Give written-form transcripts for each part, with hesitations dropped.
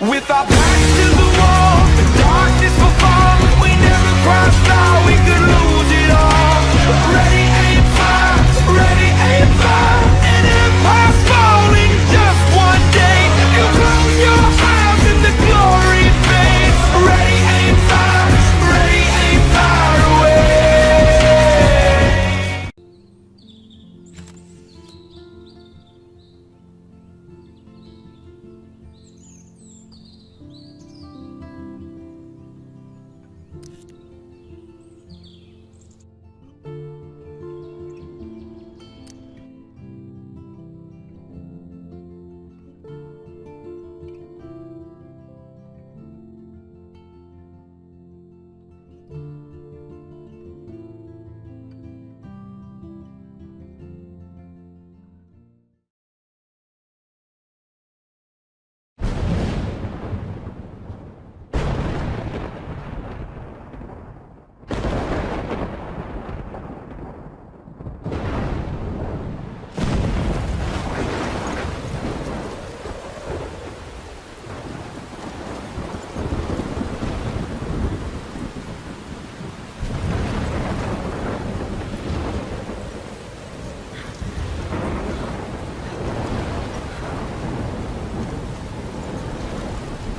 With our backs to the wall, the darkness will fall. We never crossed out, we could lose it all. Ready, aim, fire, ready, aim, fire. An empire's falling just one day. You close your eyes and the glory fades. Ready, aim, fire, ready, aim, fire away.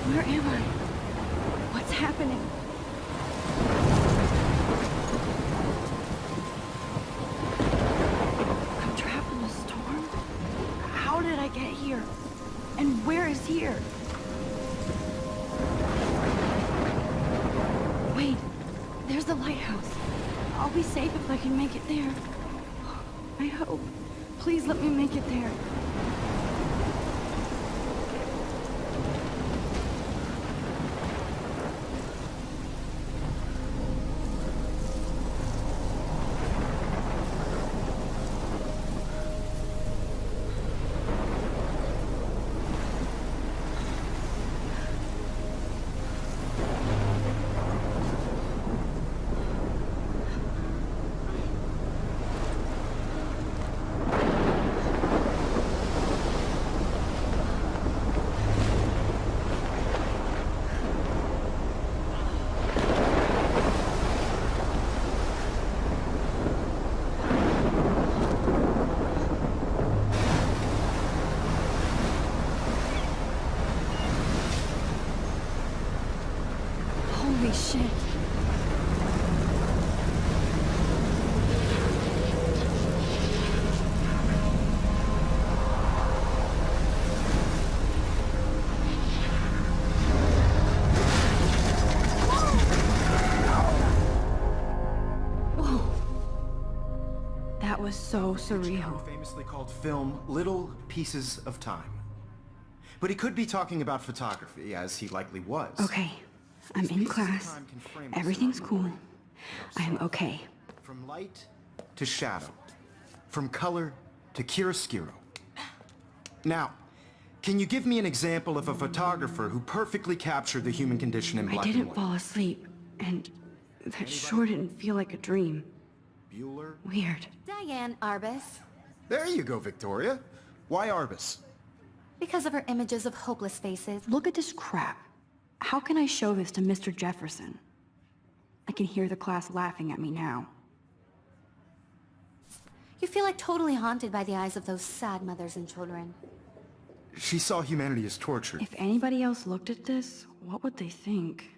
Where am I? What's happening? I'm trapped in a storm? How did I get here? And where is here? Wait, there's the lighthouse. I'll be safe if I can make it there. I hope. Please let me make it there. Holy shit. Whoa. That was so surreal. Famously called film Little Pieces of Time. But he could be talking about photography, as he likely was. Okay, I'm in class. Everything's cool. I'm okay. From light to shadow. From color to chiaroscuro. Now, can you give me an example of a photographer who perfectly captured the human condition in black I and didn't white? fall asleep, and that sure didn't feel like a dream. Bueller? Weird. Diane Arbus. There you go, Victoria. Why Arbus? Because of her images of hopeless faces. Look at this crap. How can I show this to Mr. Jefferson? I can hear the class laughing at me now. You feel like totally haunted by the eyes of those sad mothers and children. She saw humanity as torture. If anybody else looked at this, what would they think?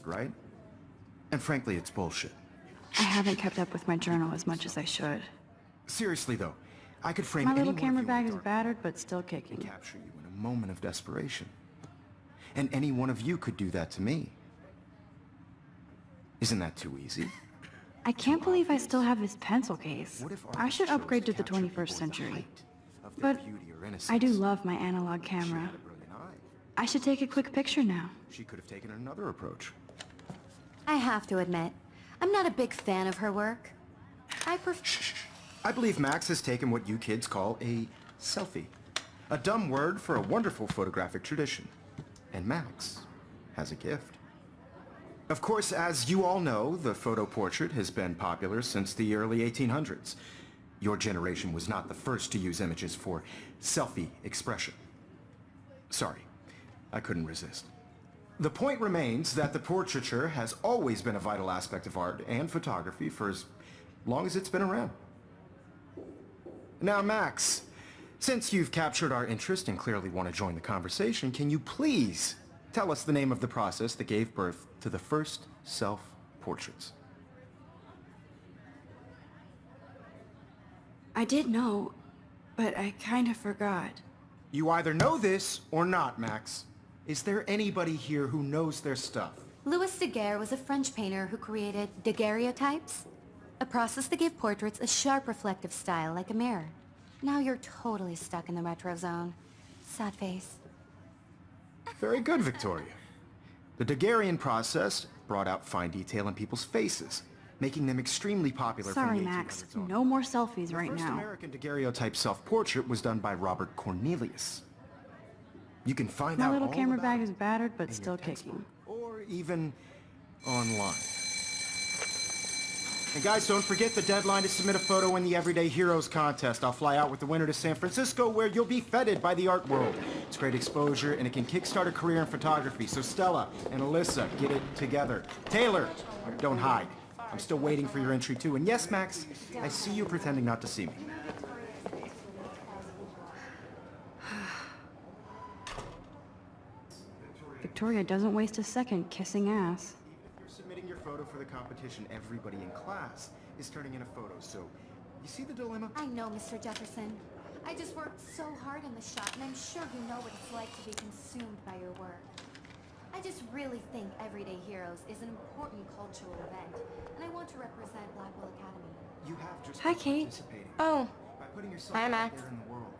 right? And frankly, it's bullshit. I haven't kept up with my journal as much as I should. Seriously though, I could frame My any little one of camera you in bag the is dark battered, but still and kicking. capture you in a moment of desperation. And any one of you could do that to me. Isn't that too easy? I can't believe I still have this pencil case. What if I art should chose upgrade to the capture people 21st at the century. height of their But beauty or innocence? I do love my analog She camera. had a brilliant eye. I should take a quick picture now. She could have taken another approach. I have to admit, I'm not a big fan of her work. I prefer... I believe Max has taken what you kids call a selfie. A dumb word for a wonderful photographic tradition. And Max has a gift. Of course, as you all know, the photo portrait has been popular since the early 1800s. Your generation was not the first to use images for selfie expression. Sorry, I couldn't resist. The point remains that the portraiture has always been a vital aspect of art and photography for as long as it's been around. Now, Max, since you've captured our interest and clearly want to join the conversation, can you please tell us the name of the process that gave birth to the first self-portraits? I did know, but I kind of forgot. You either know this or not, Max. Is there anybody here who knows their stuff? Louis Daguerre was a French painter who created daguerreotypes, a process that gave portraits a sharp reflective style like a mirror. Now you're totally stuck in the retro zone. Sad face. Very good, Victoria. The Daguerrean process brought out fine detail in people's faces, making them extremely popular Sorry, from the Max. 1800s on. No more selfies The right first now. American daguerreotype self-portrait was done by Robert Cornelius. You can find My out little all camera about bag it is battered, but in still your kicking. textbook, or even online. And guys, don't forget the deadline to submit a photo in the Everyday Heroes contest. I'll fly out with the winner to San Francisco, where you'll be feted by the art world. It's great exposure, and it can kickstart a career in photography. So Stella and Alyssa, get it together. Taylor, don't hide. I'm still waiting for your entry too. And yes, Max, I see you pretending not to see me. Victoria doesn't waste a second kissing ass. If you're submitting your photo for the competition, everybody in class is turning in a photo. So, you see the dilemma? I know, Mr. Jefferson. I just worked so hard on the shot, and I'm sure you know what it's like to be consumed by your work. I just really think Everyday Heroes is an important cultural event, and I want to represent Blackwell Academy. You have just Hi, been Kate. participating Oh, by putting yourself hi, out Max. there in the world.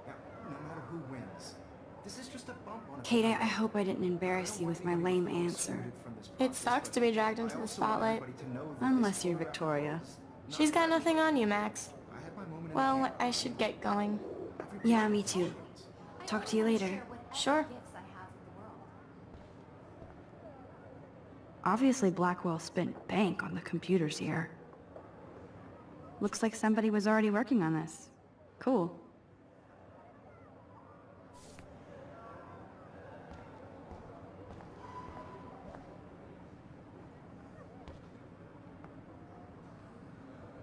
Now, no matter who wins, this is just a bump on a Kate, I hope I didn't embarrass you with my lame answer. It sucks to be dragged into the spotlight. Unless you're Victoria. She's got nothing on you, Max. Well, I should get going. Yeah, me too. Talk to you later. Sure. Gifts I have for the world. Obviously, Blackwell spent bank on the computers here. Looks like somebody was already working on this. Cool.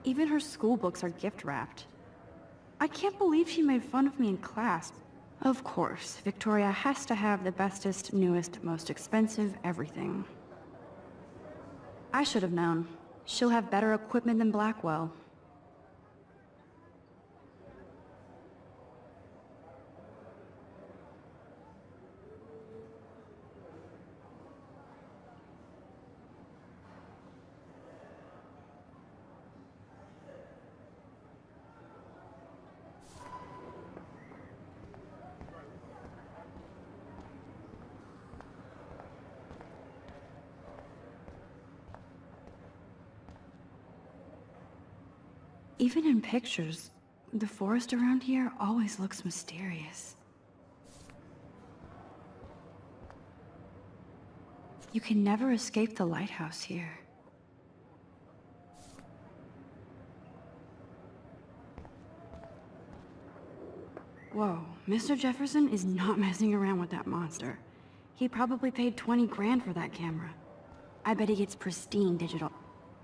Even her school books are gift-wrapped. I can't believe she made fun of me in class. Of course, Victoria has to have the bestest, newest, most expensive everything. I should have known. She'll have better equipment than Blackwell. Even in pictures, the forest around here always looks mysterious. You can never escape the lighthouse here. Whoa, Mr. Jefferson is not messing around with that monster. He probably paid 20 grand for that camera. I bet he gets pristine digital.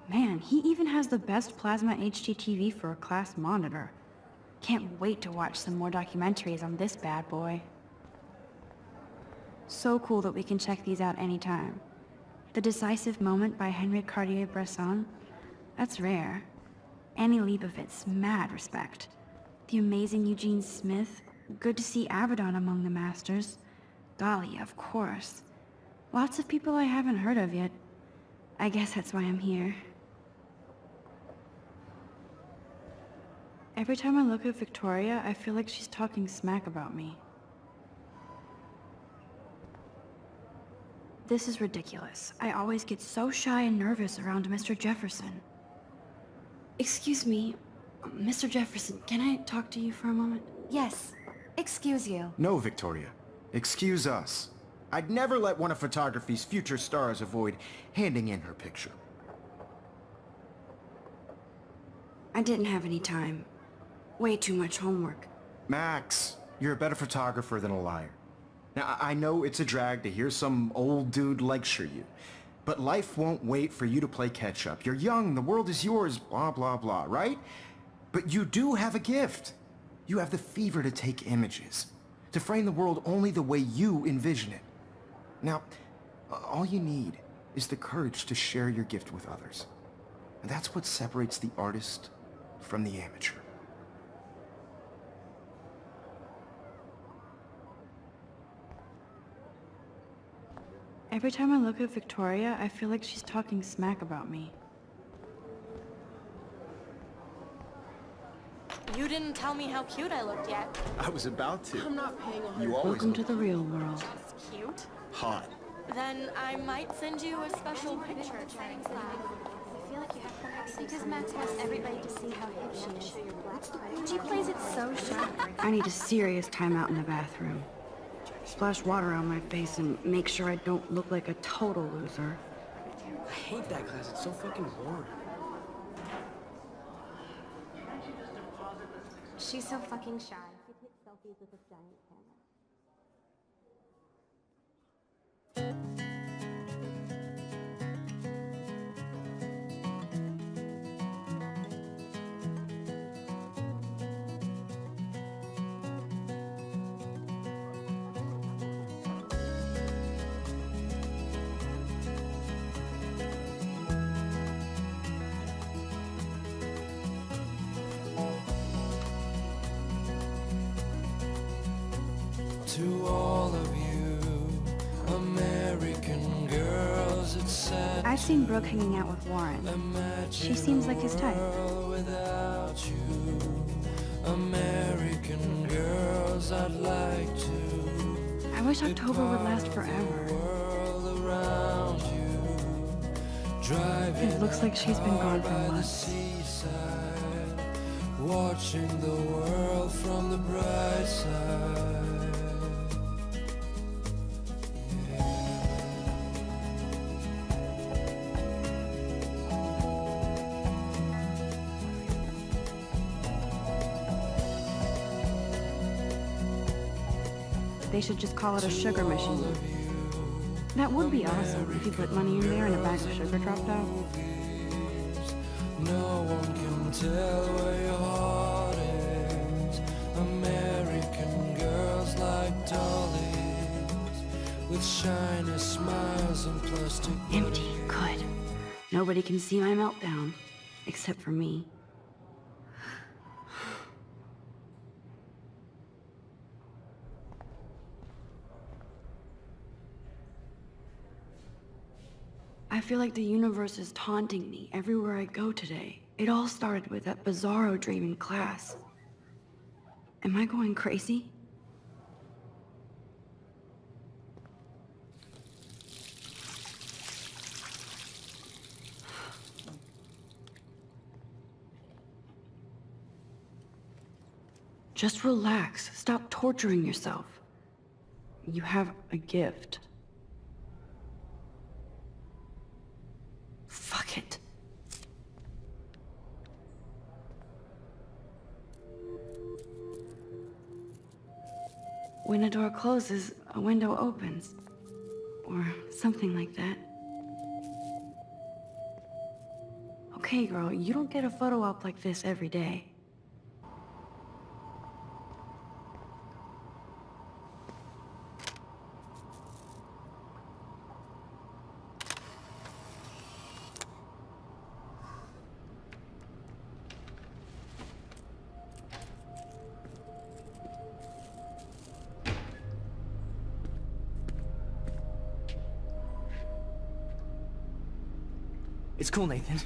Man, he even has the best plasma HDTV for a class monitor. Can't wait to watch some more documentaries on this bad boy. So cool that we can check these out anytime. The Decisive Moment by Henry Cartier-Bresson? That's rare. Annie Leibovitz, mad respect. The amazing Eugene Smith? Good to see Abaddon among the masters. Dahlia, of course. Lots of people I haven't heard of yet. I guess that's why I'm here. Every time I look at Victoria, I feel like she's talking smack about me. This is ridiculous. I always get so shy and nervous around Mr. Jefferson. Excuse me, Mr. Jefferson, can I talk to you for a moment? Yes. Excuse you. No, Victoria. Excuse us. I'd never let one of photography's future stars avoid handing in her picture. I didn't have any time. Way too much homework. Max, you're a better photographer than a liar. Now, I know it's a drag to hear some old dude lecture you, but life won't wait for you to play catch-up. You're young, the world is yours, blah, blah, blah, right? But you do have a gift. You have the fever to take images, to frame the world only the way you envision it. Now, all you need is the courage to share your gift with others. And that's what separates the artist from the amateur. Every time I look at Victoria, I feel like she's talking smack about me. You didn't tell me how cute I looked yet. I was about to. I'm not paying a You always Welcome to the real world. That's cute. hot. Then I might send you a special picture. Because Max wants everybody to see how hip she is. She plays it so sharp. I need a serious timeout in the bathroom. Splash water on my face and make sure I don't look like a total loser. I hate that class. It's so fucking boring. She's so fucking shy. She'd hit selfies with a giant camera. To all of you, American girls, it's sad. I've seen Brooke hanging out with Warren. She seems like his type. Without you, American girls, I'd like to. I wish October would last forever. World around you, driving It looks like she's been gone for by the months. seaside, watching the world from the bright side. They should just call it a sugar machine. That would be awesome if you put money in there and a bag of sugar dropped out. No one can tell where your heart is. American girls like dollies with shiny smiles and plastic Empty. Good. Nobody can see my meltdown. Except for me. I feel like the universe is taunting me everywhere I go today. It all started with that bizarro dream in class. Am I going crazy? Just relax. Stop torturing yourself. You have a gift. Fuck it. When a door closes, a window opens. Or something like that. Okay, girl, you don't get a photo op like this every day. It's cool, Nathan.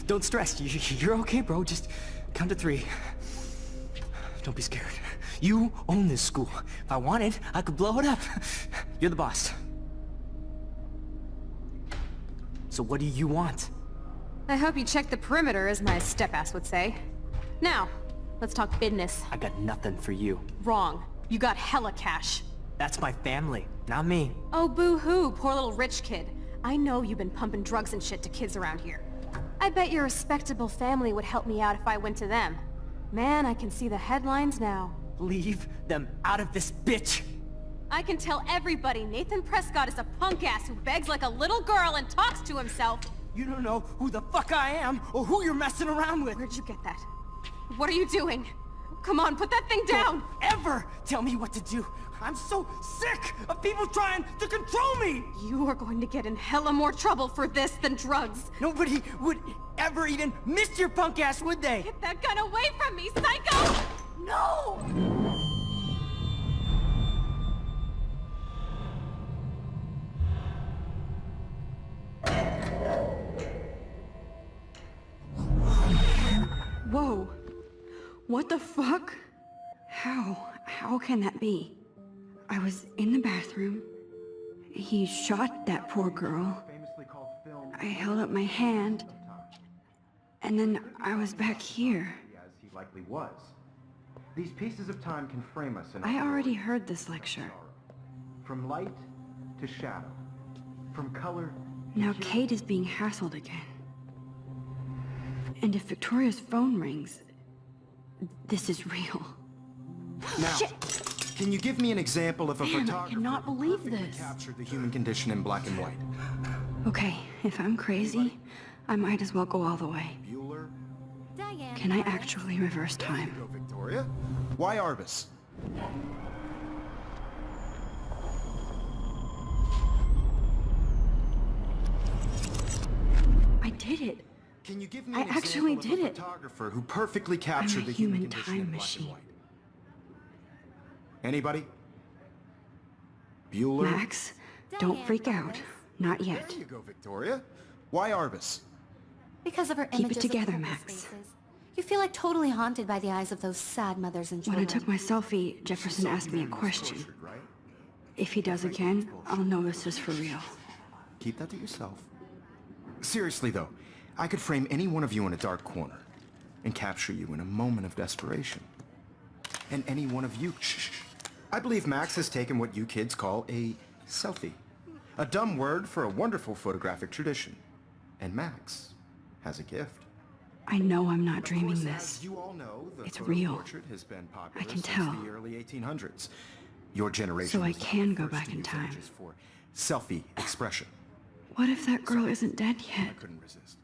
Don't stress. You're okay, bro. Just count to 3. Don't be scared. You own this school. If I wanted, I could blow it up. You're the boss. So what do you want? I hope you checked the perimeter, as my step-ass would say. Now, let's talk business. I got nothing for you. Wrong. You got hella cash. That's my family, not me. Oh, boo-hoo, poor little rich kid. I know you've been pumping drugs and shit to kids around here. I bet your respectable family would help me out if I went to them. Man, I can see the headlines now. Leave them out of this, bitch! I can tell everybody Nathan Prescott is a punk-ass who begs like a little girl and talks to himself. You don't know who the fuck I am or who you're messing around with. Where'd you get that? What are you doing? Come on, put that thing down! Don't ever tell me what to do. I'm so sick of people trying to control me! You are going to get in hella more trouble for this than drugs. Nobody would ever even miss your punk ass, would they? Get that gun away from me, psycho! No! Whoa. What the fuck? How can that be? I was in the bathroom. He shot that poor girl. I held up my hand. And then I was back here. As he likely was. These pieces of time can frame us in I already heard this lecture. From light to shadow. From color to Now hue. Kate is being hassled again. And if Victoria's phone rings, this is real. Now, can you give me an example of a Man, I photographer cannot who believe perfectly this. captured the human condition in black and white? Okay, if I'm crazy, I might as well go all the way. Bueller? Diane. Can I actually reverse time? Go, Victoria. Why Arbus? I did it. Can you give me I an actually example did of a it. photographer who perfectly captured a the human human condition in time black machine. and white? Anybody? Bueller? Max, don't Diane freak out. Arbus. Not yet. There you go, Victoria. Why Arbus? Because of her Keep it images together, of hopeless Max. faces. You feel like totally haunted by the eyes of those sad mothers and When children. I took my selfie, Jefferson asked me a question. Tortured, right? If he does again, I'll know this is for real. Keep that to yourself. Seriously, though, I could frame any one of you in a dark corner and capture you in a moment of desperation. And any one of you... Shh. I believe Max has taken what you kids call a selfie. A dumb word for a wonderful photographic tradition. And Max has a gift. I know I'm not Of dreaming course, this. as you all know, the It's photo real. portrait has been popular I can since tell. the early 1800s. Your generation So I was the can go first back to in use time. images for selfie expression. What if that girl isn't dead I yet? couldn't resist.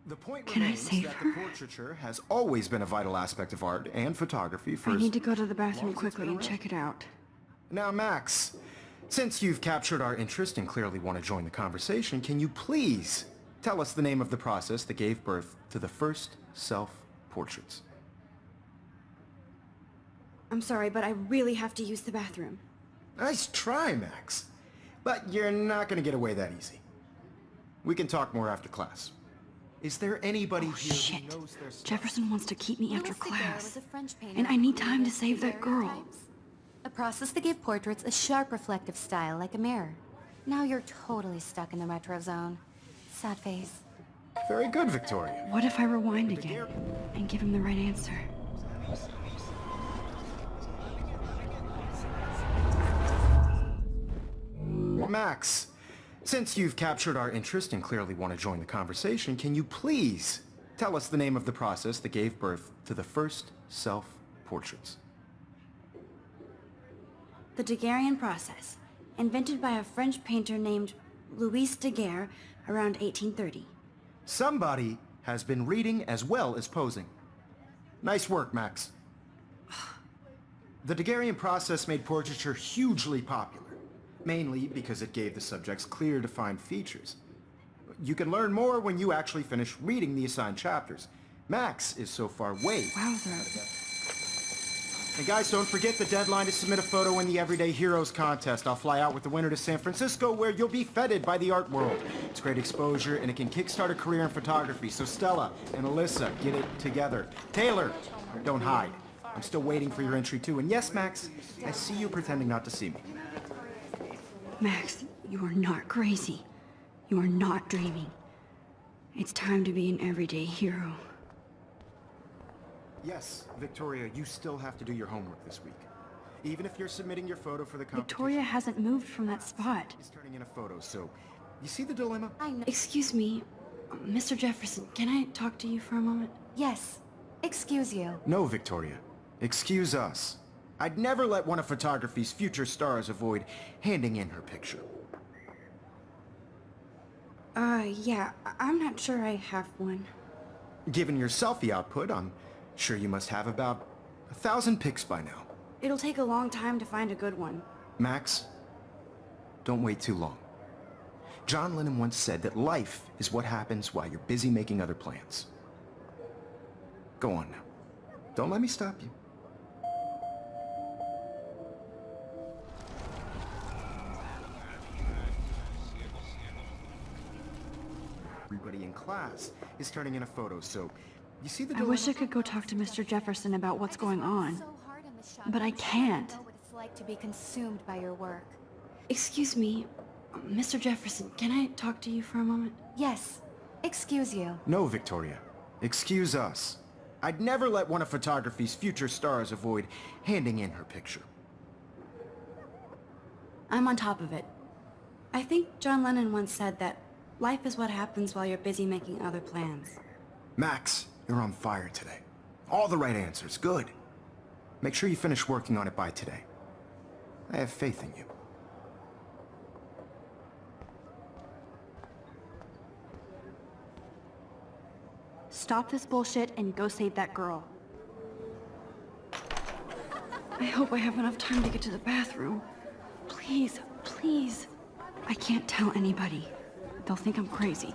The point Can I remains save that her? the portraiture has always been a vital aspect of art and photography for I as need to go to the long bathroom as it's quickly been and around. check it out. Now, Max, since you've captured our interest and clearly want to join the conversation, can you please tell us the name of the process that gave birth to the first self-portraits? I'm sorry, but I really have to use the bathroom. Nice try, Max. But you're not going to get away that easy. We can talk more after class. Is there anybody Oh, here shit. who knows their stuff? Jefferson wants to keep me after Louis Daguerre class. was a French painter And I need who time to created save that girl. daguerreotypes. A process that gave portraits a sharp reflective style like a mirror. Now you're totally stuck in the retro zone. Sad face. Very good, Victoria. What if I rewind again and give him the right answer? Max, since you've captured our interest and clearly want to join the conversation, can you please tell us the name of the process that gave birth to the first self-portraits? The Daguerrean process, invented by a French painter named Louis Daguerre around 1830. Somebody has been reading as well as posing. Nice work, Max. The Daguerrean process made portraiture hugely popular, mainly because it gave the subjects clear, defined features. You can learn more when you actually finish reading the assigned chapters. Max is so far way Wowzer. And guys, don't forget the deadline to submit a photo in the Everyday Heroes contest. I'll fly out with the winner to San Francisco, where you'll be feted by the art world. It's great exposure, and it can kickstart a career in photography. So Stella and Alyssa, get it together. Taylor, don't hide. I'm still waiting for your entry too. And yes, Max, I see you pretending not to see me. Max, you are not crazy. You are not dreaming. It's time to be an everyday hero. Yes, Victoria, you still have to do your homework this week. Even if you're submitting your photo for the competition. Victoria hasn't moved from that spot. He's turning in a photo, so you see the dilemma? I know. Excuse me, Mr. Jefferson, can I talk to you for a moment? Yes. Excuse you. No, Victoria. Excuse us. I'd never let one of photography's future stars avoid handing in her picture. Yeah, I'm not sure I have one. Given your selfie output, I'm sure you must have about 1,000 pics by now. It'll take a long time to find a good one. Max, don't wait too long. John Lennon once said that life is what happens while you're busy making other plans. Go on now. Don't let me stop you. Everybody in class is turning in a photo, so you see the I dilemma? wish I could go talk to Mr. Jefferson about what's going on. So hard in the shop, But I I'm sure you can't. know what it's like to be consumed by your work. Excuse me, Mr. Jefferson, can I talk to you for a moment? Yes. Excuse you. No, Victoria. Excuse us. I'd never let one of photography's future stars avoid handing in her picture. I'm on top of it. I think John Lennon once said that life is what happens while you're busy making other plans. Max, you're on fire today. All the right answers. Good. Make sure you finish working on it by today. I have faith in you. Stop this bullshit and go save that girl. I hope I have enough time to get to the bathroom. Please, please. I can't tell anybody. They'll think I'm crazy.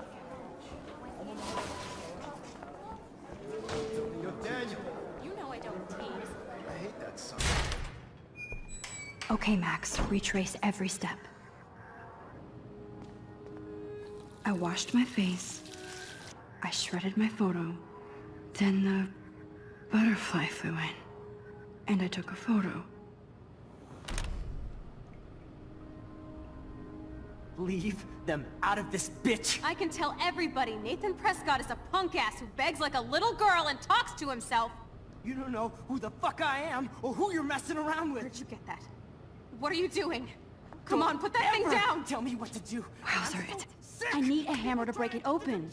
You know I don't tease. I hate that song. Okay, Max, retrace every step. I washed my face. I shredded my photo. Then the butterfly flew in. And I took a photo. Leave them out of this bitch! I can tell everybody Nathan Prescott is a punk ass who begs like a little girl and talks to himself. You don't know who the fuck I am or who you're messing around with. Where'd you get that? What are you doing? Come on, put that thing down! Tell me what to do. Wowzer, I need a hammer to break it open.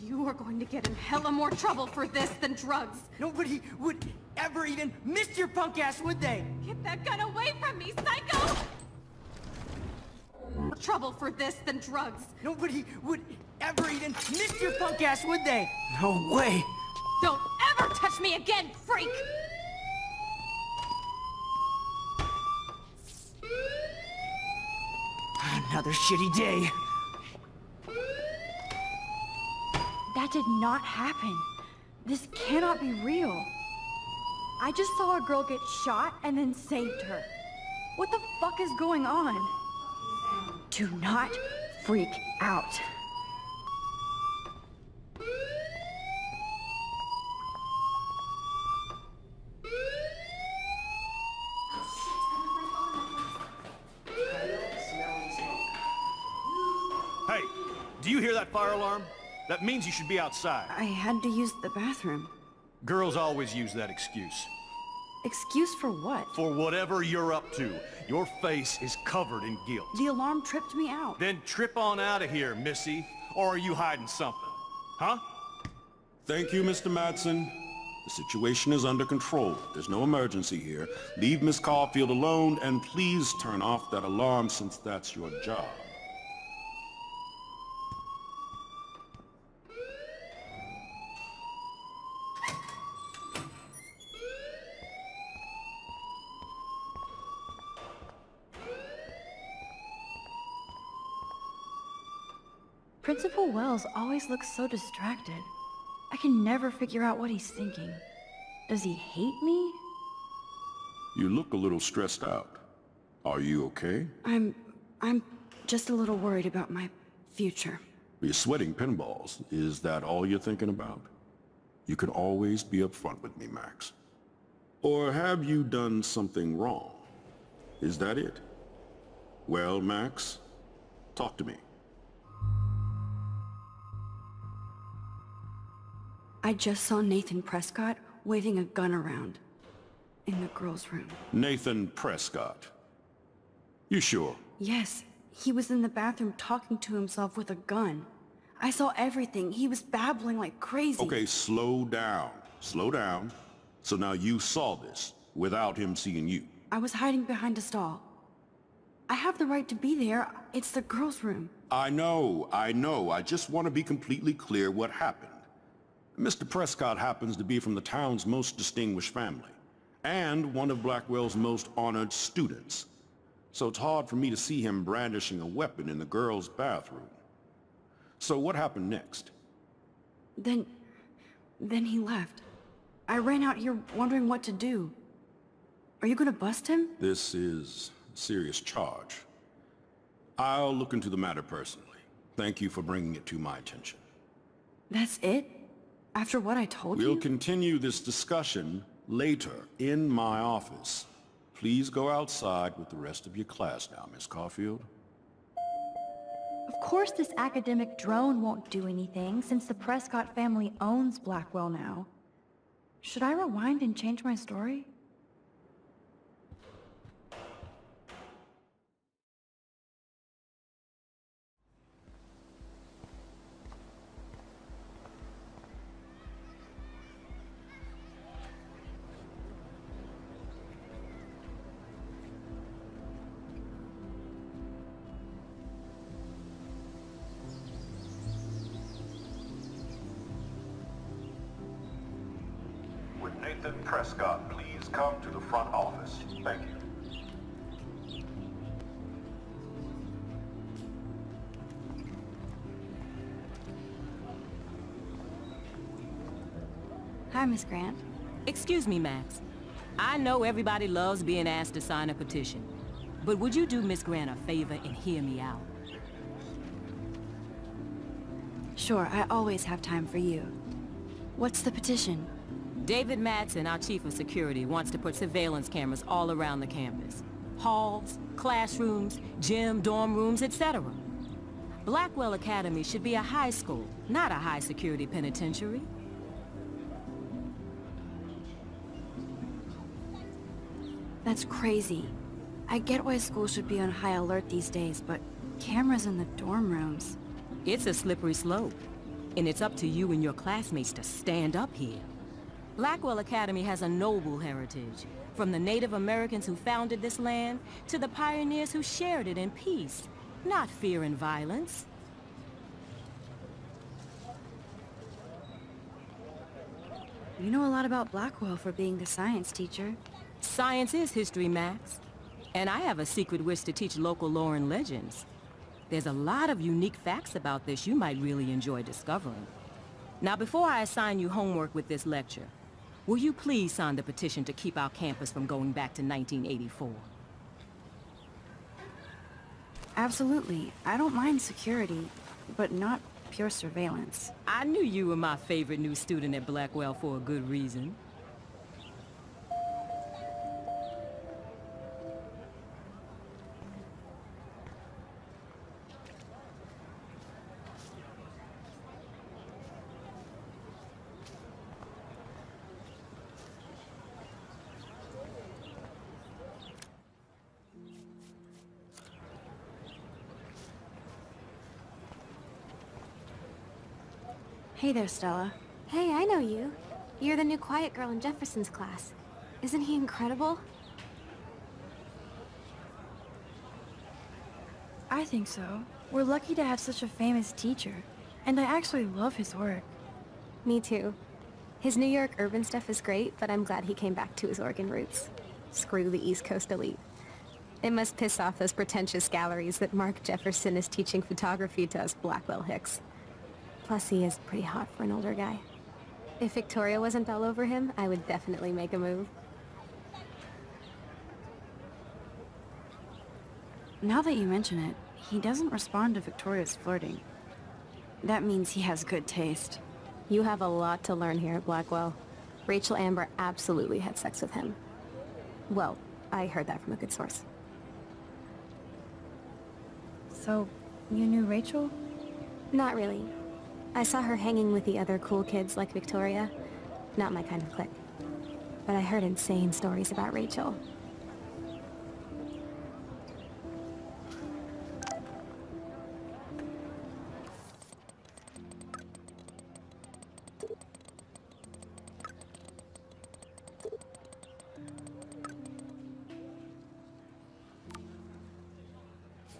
You are going to get in hella more trouble for this than drugs. Nobody would ever even miss your punk ass, would they? Get that gun away from me, psycho! Trouble for this than drugs. Nobody would ever even miss your punk ass, would they? No way! Don't ever touch me again, freak! Another shitty day. That did not happen. This cannot be real. I just saw a girl get shot and then saved her. What the fuck is going on? Do not freak out. Hey, do you hear that fire alarm? That means you should be outside. I had to use the bathroom. Girls always use that excuse. Excuse for what? For whatever you're up to, your face is covered in guilt. The alarm tripped me out. Then trip on out of here, missy. Or are you hiding something? Huh? Thank you, Mr. Madsen. The situation is under control. There's no emergency here. Leave Miss Caulfield alone, and please turn off that alarm since that's your job. Principal Wells always looks so distracted. I can never figure out what he's thinking. Does he hate me? You look a little stressed out. Are you okay? I'm just a little worried about my future. You're sweating pinballs. Is that all you're thinking about? You can always be upfront with me, Max. Or have you done something wrong? Is that it? Well, Max, talk to me. I just saw Nathan Prescott waving a gun around in the girls' room. Nathan Prescott. You sure? Yes, he was in the bathroom talking to himself with a gun. I saw everything. He was babbling like crazy. Okay, slow down. Slow down. So now you saw this without him seeing you. I was hiding behind a stall. I have the right to be there. It's the girls' room. I know. I just want to be completely clear what happened. Mr. Prescott happens to be from the town's most distinguished family, and one of Blackwell's most honored students. So it's hard for me to see him brandishing a weapon in the girls' bathroom. So what happened next? Then he left. I ran out here wondering what to do. Are you gonna bust him? This is a serious charge. I'll look into the matter personally. Thank you for bringing it to my attention. That's it? After what I told you? We'll continue this discussion later in my office. Please go outside with the rest of your class now, Miss Caulfield. Of course this academic drone won't do anything, since the Prescott family owns Blackwell now. Should I rewind and change my story? Would Nathan Prescott please come to the front office? Thank you. Hi, Miss Grant. Excuse me, Max. I know everybody loves being asked to sign a petition, but would you do Miss Grant a favor and hear me out? Sure, I always have time for you. What's the petition? David Madsen, our chief of security, wants to put surveillance cameras all around the campus. Halls, classrooms, gym, dorm rooms, etc. Blackwell Academy should be a high school, not a high-security penitentiary. That's crazy. I get why schools should be on high alert these days, but cameras in the dorm rooms... It's a slippery slope, and it's up to you and your classmates to stand up here. Blackwell Academy has a noble heritage, from the Native Americans who founded this land to the pioneers who shared it in peace, not fear and violence. You know a lot about Blackwell for being the science teacher. Science is history, Max. And I have a secret wish to teach local lore and legends. There's a lot of unique facts about this you might really enjoy discovering. Now, before I assign you homework with this lecture, will you please sign the petition to keep our campus from going back to 1984? Absolutely. I don't mind security, but not pure surveillance. I knew you were my favorite new student at Blackwell for a good reason. Hey there, Stella. Hey, I know you. You're the new quiet girl in Jefferson's class. Isn't he incredible? I think so. We're lucky to have such a famous teacher, and I actually love his work. Me too. His New York urban stuff is great, but I'm glad he came back to his Oregon roots. Screw the East Coast elite. It must piss off those pretentious galleries that Mark Jefferson is teaching photography to us Blackwell hicks. Plus, he is pretty hot for an older guy. If Victoria wasn't all over him, I would definitely make a move. Now that you mention it, he doesn't respond to Victoria's flirting. That means he has good taste. You have a lot to learn here at Blackwell. Rachel Amber absolutely had sex with him. Well, I heard that from a good source. So, you knew Rachel? Not really. I saw her hanging with the other cool kids like Victoria. Not my kind of clique. But I heard insane stories about Rachel.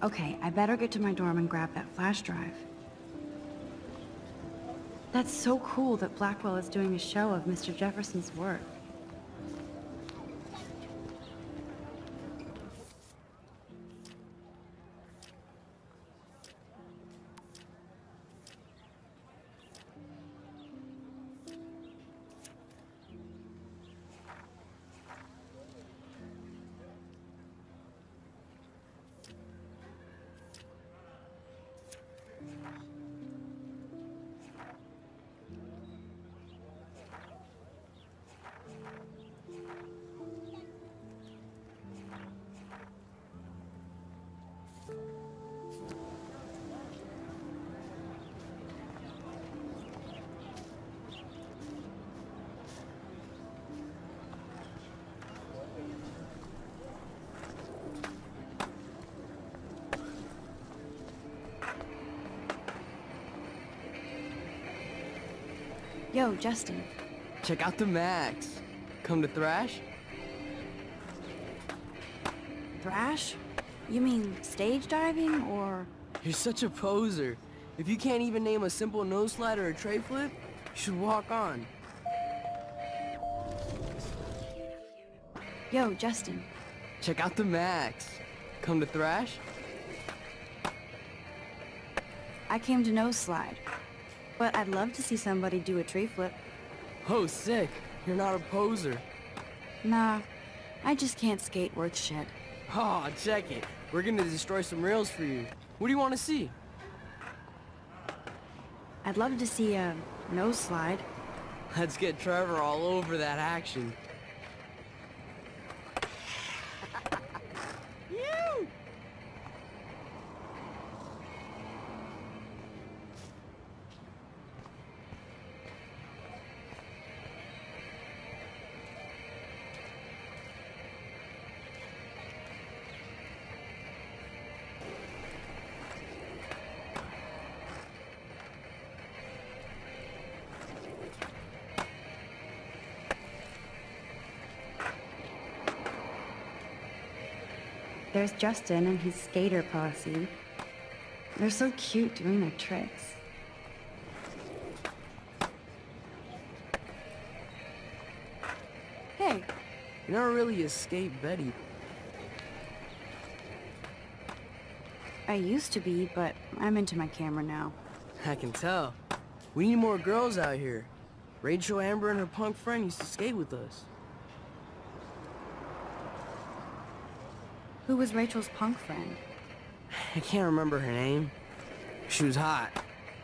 Okay, I better get to my dorm and grab that flash drive. That's so cool that Blackwell is doing a show of Mr. Jefferson's work. Yo, Justin. Check out the Max. Come to thrash? Thrash? You mean stage diving, or...? You're such a poser. If you can't even name a simple nose slide or a tray flip, you should walk on. Yo, Justin. Check out the Max. Come to thrash? I came to nose slide. But I'd love to see somebody do a tree flip. Oh, sick. You're not a poser. Nah, I just can't skate worth shit. Oh, check it. We're gonna destroy some rails for you. What do you want to see? I'd love to see a nose slide. Let's get Trevor all over that action. There's Justin and his skater posse. They're so cute doing their tricks. Hey. You're not really a skate Betty. I used to be, but I'm into my camera now. I can tell. We need more girls out here. Rachel Amber and her punk friend used to skate with us. Who was Rachel's punk friend? I can't remember her name. She was hot.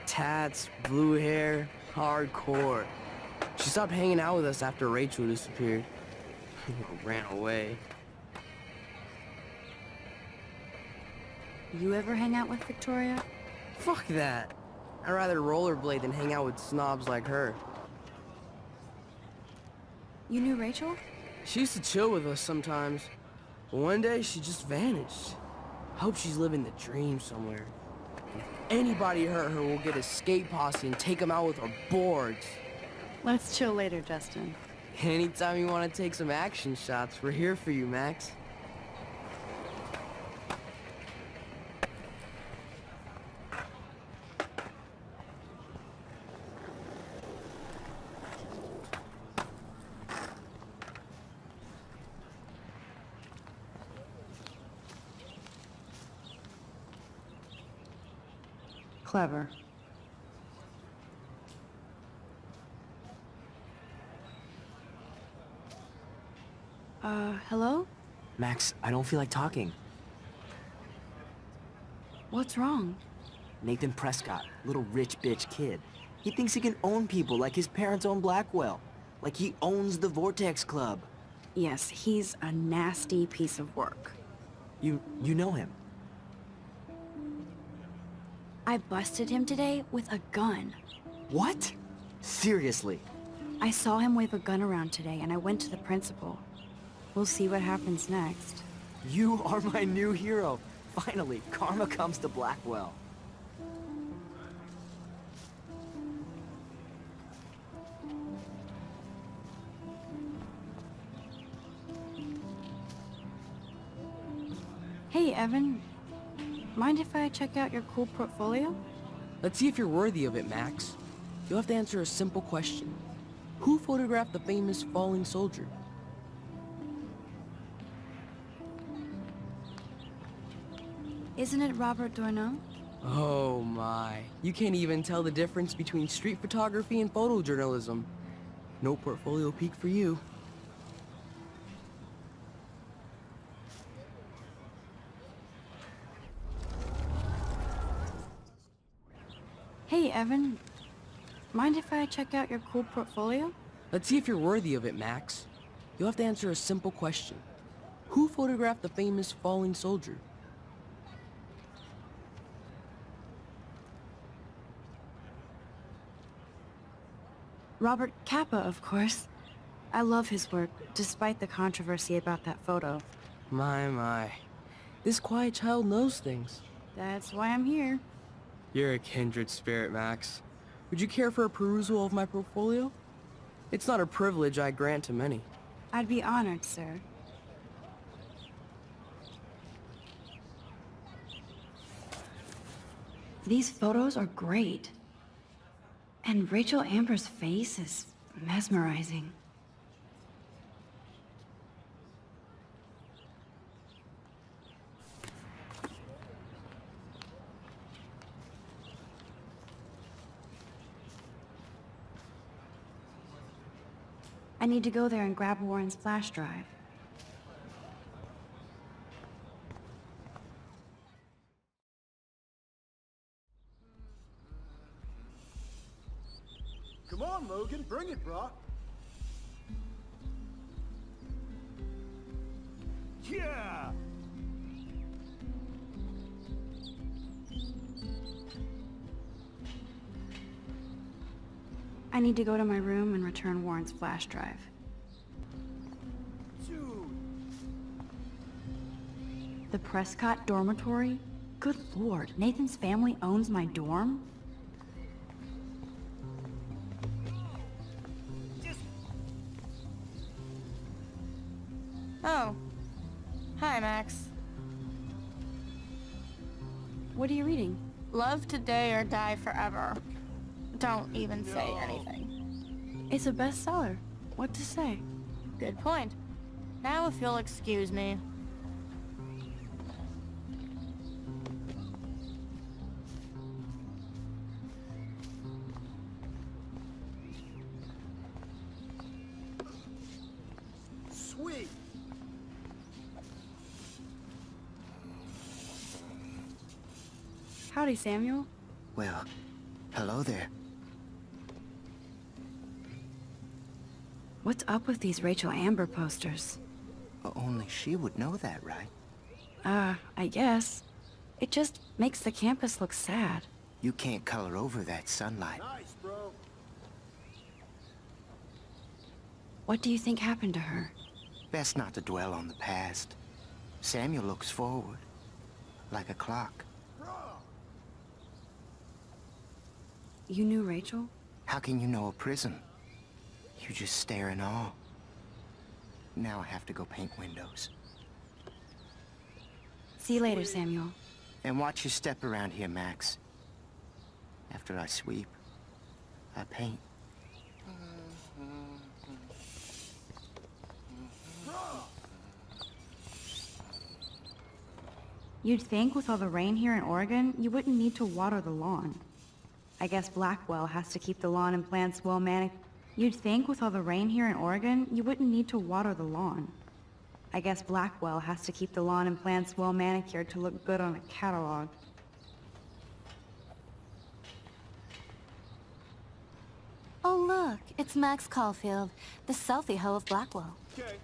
Tats, blue hair, hardcore. She stopped hanging out with us after Rachel disappeared. Ran away. You ever hang out with Victoria? Fuck that. I'd rather rollerblade than hang out with snobs like her. You knew Rachel? She used to chill with us sometimes. But one day, she just vanished. I hope she's living the dream somewhere. If anybody hurt her, we'll get a skate posse and take them out with our boards. Let's chill later, Justin. Anytime you want to take some action shots, we're here for you, Max. Clever. Hello? Max, I don't feel like talking. What's wrong? Nathan Prescott, little rich bitch kid. He thinks he can own people like his parents own Blackwell. Like he owns the Vortex Club. Yes, he's a nasty piece of work. You know him? I busted him today with a gun. What? Seriously? I saw him wave a gun around today and I went to the principal. We'll see what happens next. You are my new hero. Finally, karma comes to Blackwell. Hey, Evan. Mind if I check out your cool portfolio? Let's see if you're worthy of it, Max. You'll have to answer a simple question. Who photographed the famous falling soldier? Isn't it Robert Doisneau? Oh my. You can't even tell the difference between street photography and photojournalism. No portfolio peek for you. Hey, Evan. Mind if I check out your cool portfolio? Let's see if you're worthy of it, Max. You'll have to answer a simple question. Who photographed the famous falling soldier? Robert Capa, of course. I love his work, despite the controversy about that photo. My. This quiet child knows things. That's why I'm here. You're a kindred spirit, Max. Would you care for a perusal of my portfolio? It's not a privilege I grant to many. I'd be honored, sir. These photos are great. And Rachel Amber's face is mesmerizing. I need to go there and grab Warren's flash drive. Come on, Logan, bring it, brah. Yeah! I need to go to my room and return Warren's flash drive. Dude. The Prescott dormitory? Good lord, Nathan's family owns my dorm? Oh. Hi, Max. What are you reading? Love today or die forever. Don't even say anything. It's a bestseller. What to say? Good point. Now if you'll excuse me. Sweet. Howdy, Samuel. Well, hello there. What's up with these Rachel Amber posters? Only she would know that, right? I guess. It just makes the campus look sad. You can't color over that sunlight. Nice, bro. What do you think happened to her? Best not to dwell on the past. Samuel looks forward, like a clock. You knew Rachel? How can you know a prison? You just stare in awe. Now I have to go paint windows. See you later, Samuel. And watch your step around here, Max. After I sweep, I paint. You'd think with all the rain here in Oregon, you wouldn't need to water the lawn. I guess Blackwell has to keep the lawn and plants well manicured. You'd think with all the rain here in Oregon, you wouldn't need to water the lawn. I guess Blackwell has to keep the lawn and plants well manicured to look good on a catalog. Oh look, it's Max Caulfield, the selfie hoe of Blackwell. Okay.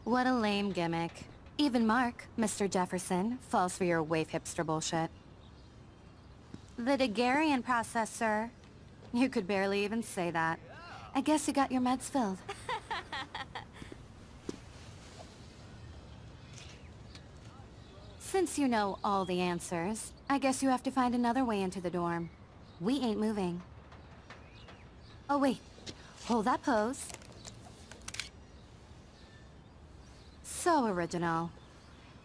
What a lame gimmick. Even Mark, Mr. Jefferson, falls for your wave hipster bullshit. The Daguerrean process, sir. You could barely even say that. I guess you got your meds filled. Since you know all the answers, I guess you have to find another way into the dorm. We ain't moving. Oh wait, hold that pose. So original.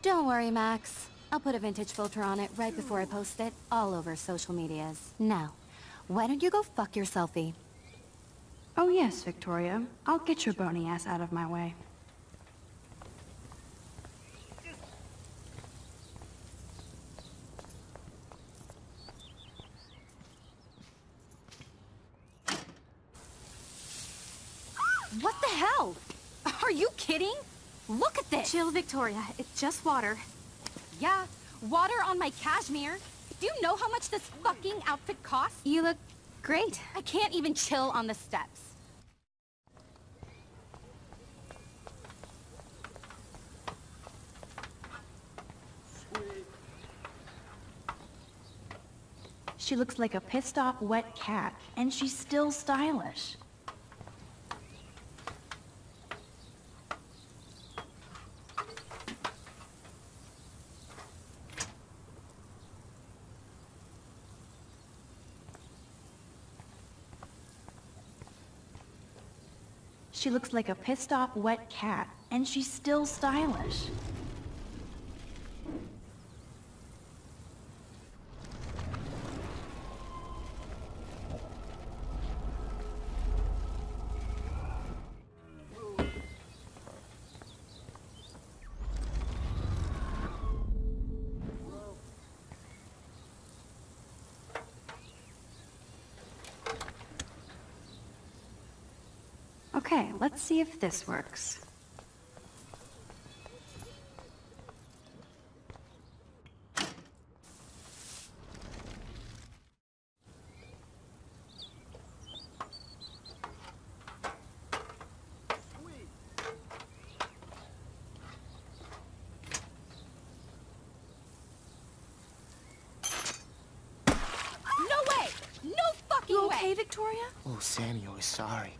Don't worry, Max. I'll put a vintage filter on it right before I post it all over social medias. Now, why don't you go fuck your selfie? Oh yes, Victoria. I'll get your bony ass out of my way. What the hell? Are you kidding? Look at this! Chill, Victoria. It's just water. Yeah, water on my cashmere. Do you know how much this fucking outfit costs? You look great. I can't even chill on the steps. She looks like a pissed off wet cat, and she's still stylish. She looks like a pissed off wet cat, and she's still stylish. Okay, let's see if this works. You okay, Victoria? Oh, Samuel is sorry.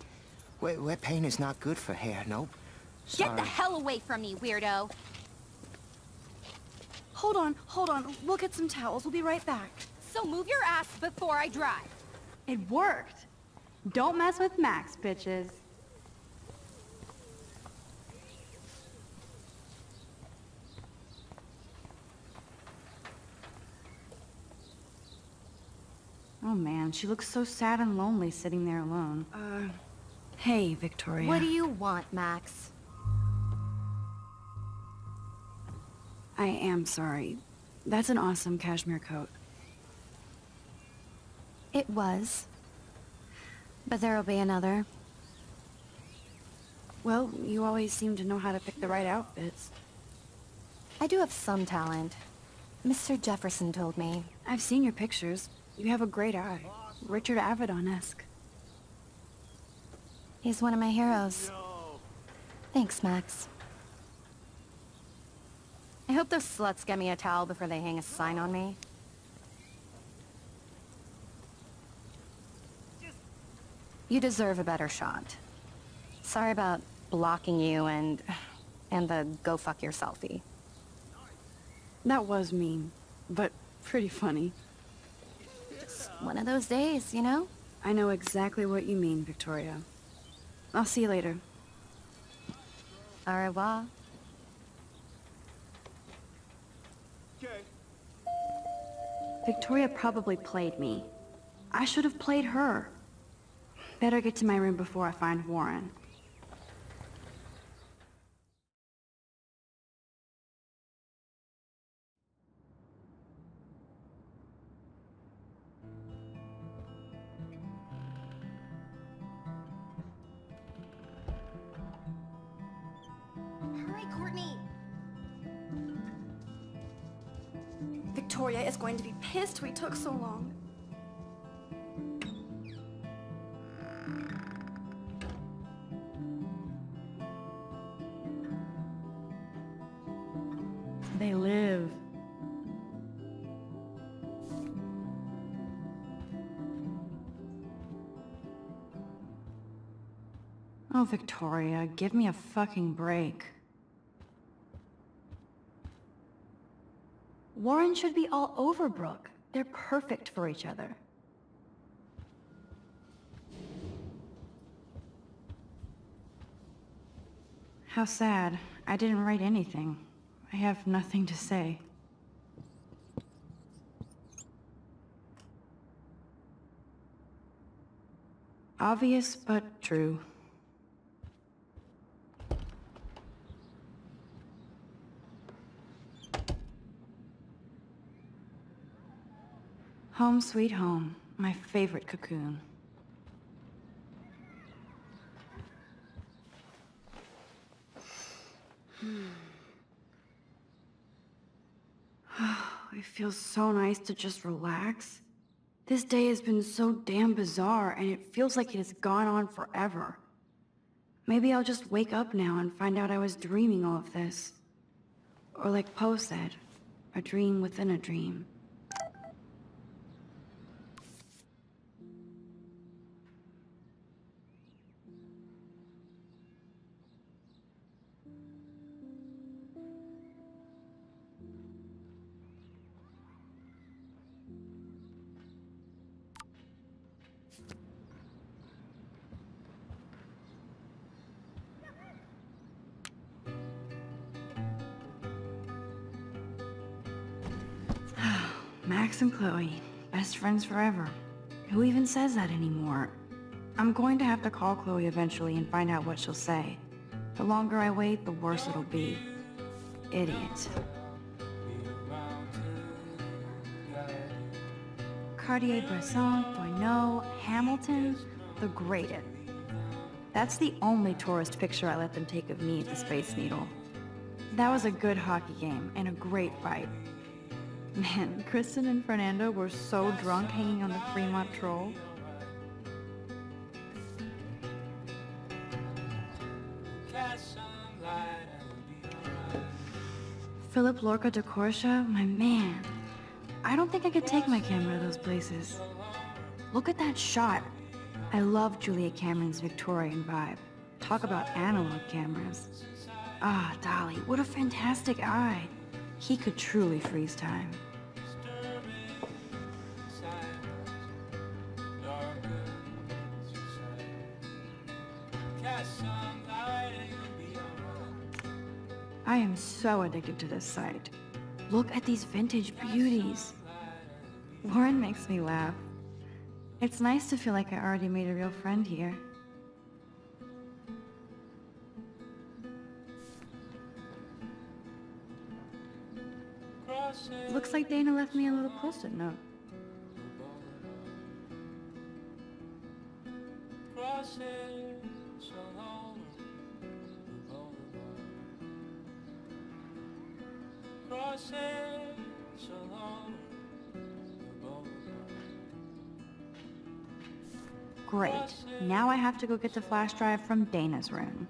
Wet paint is not good for hair, nope. Sorry. Get the hell away from me, weirdo! Hold on. We'll get some towels. We'll be right back. So move your ass before I drive. It worked. Don't mess with Max, bitches. Oh man, she looks so sad and lonely sitting there alone. Hey, Victoria. What do you want, Max? I am sorry. That's an awesome cashmere coat. It was. But there'll be another. Well, you always seem to know how to pick the right outfits. I do have some talent. Mr. Jefferson told me. I've seen your pictures. You have a great eye. Richard Avedon-esque. He's one of my heroes. Thanks, Max. I hope those sluts get me a towel before they hang a sign on me. You deserve a better shot. Sorry about blocking you and the go fuck your selfie. That was mean, but pretty funny. Just one of those days, you know? I know exactly what you mean, Victoria. I'll see you later. Au revoir. Okay. Victoria probably played me. I should have played her. Better get to my room before I find Warren. Hurry, Courtney! Victoria is going to be pissed we took so long. Oh, Victoria, give me a fucking break. Warren should be all over Brooke. They're perfect for each other. How sad. I didn't write anything. I have nothing to say. Obvious, but true. Home sweet home, my favorite cocoon. It feels so nice to just relax. This day has been so damn bizarre, and it feels like it has gone on forever. Maybe I'll just wake up now and find out I was dreaming all of this. Or like Poe said, a dream within a dream. Max and Chloe, best friends forever. Who even says that anymore? I'm going to have to call Chloe eventually and find out what she'll say. The longer I wait, the worse it'll be. Idiot. Cartier-Bresson, Fourneau, Hamilton, the greatest. That's the only tourist picture I let them take of me at the Space Needle. That was a good hockey game and a great fight. Man, Kristen and Fernando were so drunk hanging on the Fremont Troll. Philip Lorca de Corsia, my man. I don't think I could take my camera to those places. Look at that shot. I love Julia Cameron's Victorian vibe. Talk about analog cameras. Ah, Dolly, what a fantastic eye. He could truly freeze time. I am so addicted to this site. Look at these vintage beauties. Warren makes me laugh. It's nice to feel like I already made a real friend here. Looks like Dana left me a little post-it note. Great. Now I have to go get the flash drive from Dana's room.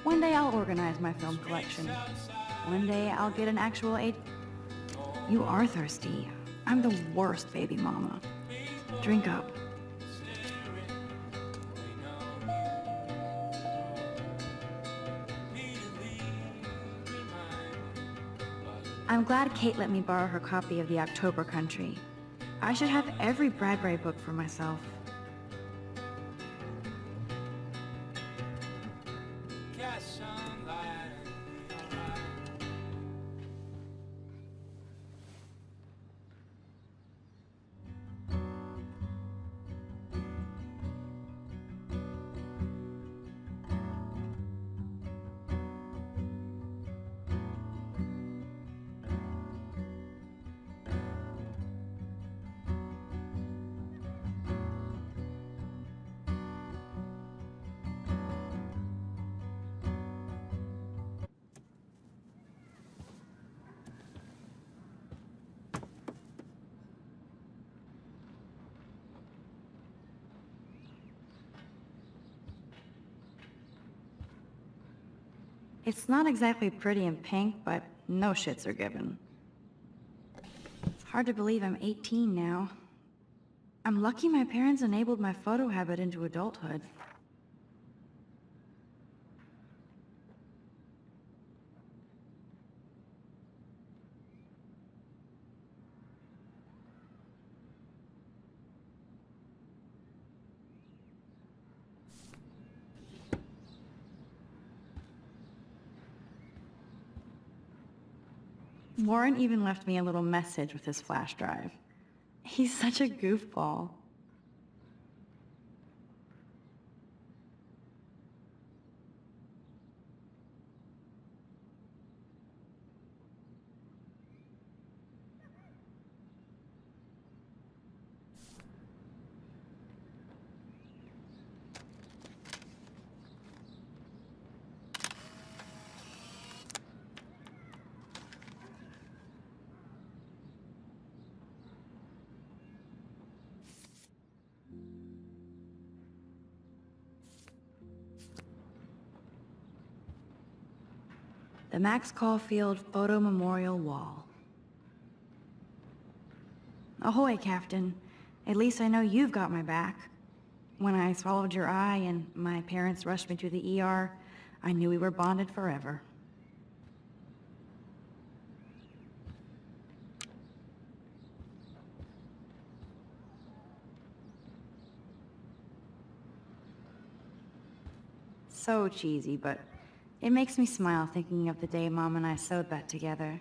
One day I'll organize my film collection. One day I'll get an actual aid. You are thirsty. I'm the worst baby mama. Drink up. I'm glad Kate let me borrow her copy of The October Country. I should have every Bradbury book for myself. It's not exactly pretty and pink, but no shits are given. It's hard to believe I'm 18 now. I'm lucky my parents enabled my photo habit into adulthood. Warren even left me a little message with his flash drive. He's such a goofball. The Max Caulfield Photo Memorial Wall. Ahoy, Captain. At least I know you've got my back. When I swallowed your eye and my parents rushed me to the ER, I knew we were bonded forever. So cheesy, but it makes me smile thinking of the day Mom and I sewed that together.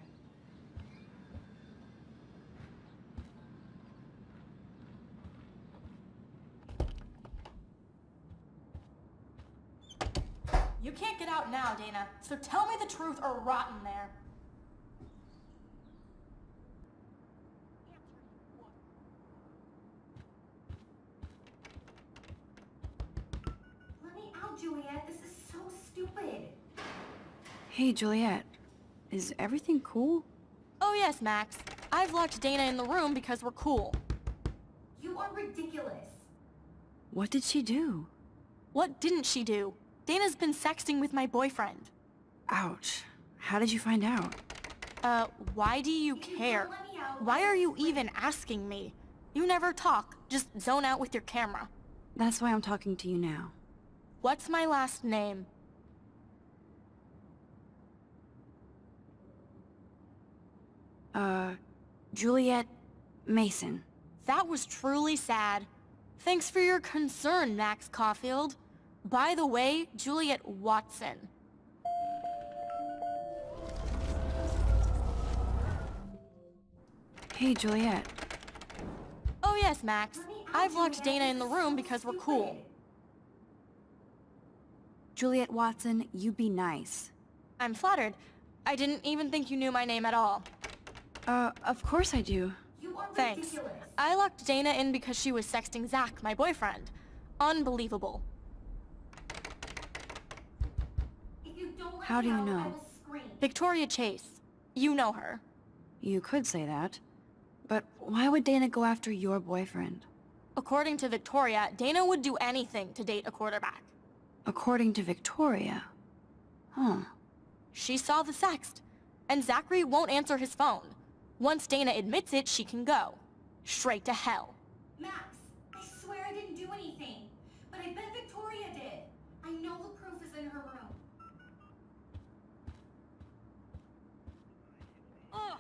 You can't get out now, Dana, so tell me the truth or rot in there. Let me out, Juliet. This is so stupid. Hey, Juliet. Is everything cool? Oh yes, Max. I've locked Dana in the room because we're cool. You are ridiculous. What did she do? What didn't she do? Dana's been sexting with my boyfriend. Ouch. How did you find out? Why do you care? don't let me out, Why I are you swear. even asking me? You never talk, just zone out with your camera. That's why I'm talking to you now. What's my last name? Juliet Mason. That was truly sad. Thanks for your concern, Max Caulfield. By the way, Juliet Watson. Hey, Juliet. Oh yes, Max. I've locked Dana in the room because we're cool. Juliet Watson, you be nice. I'm flattered. I didn't even think you knew my name at all. Of course I do. You are Thanks. ridiculous. I locked Dana in because she was sexting Zach, my boyfriend. Unbelievable. If you don't let How me do you out, I know? will scream. Victoria Chase. You know her. You could say that. But why would Dana go after your boyfriend? According to Victoria, Dana would do anything to date a quarterback. According to Victoria. Huh. She saw the sext, and Zachary won't answer his phone. Once Dana admits it, she can go. Straight to hell. Max, I swear I didn't do anything. But I bet Victoria did. I know the proof is in her room. Ugh.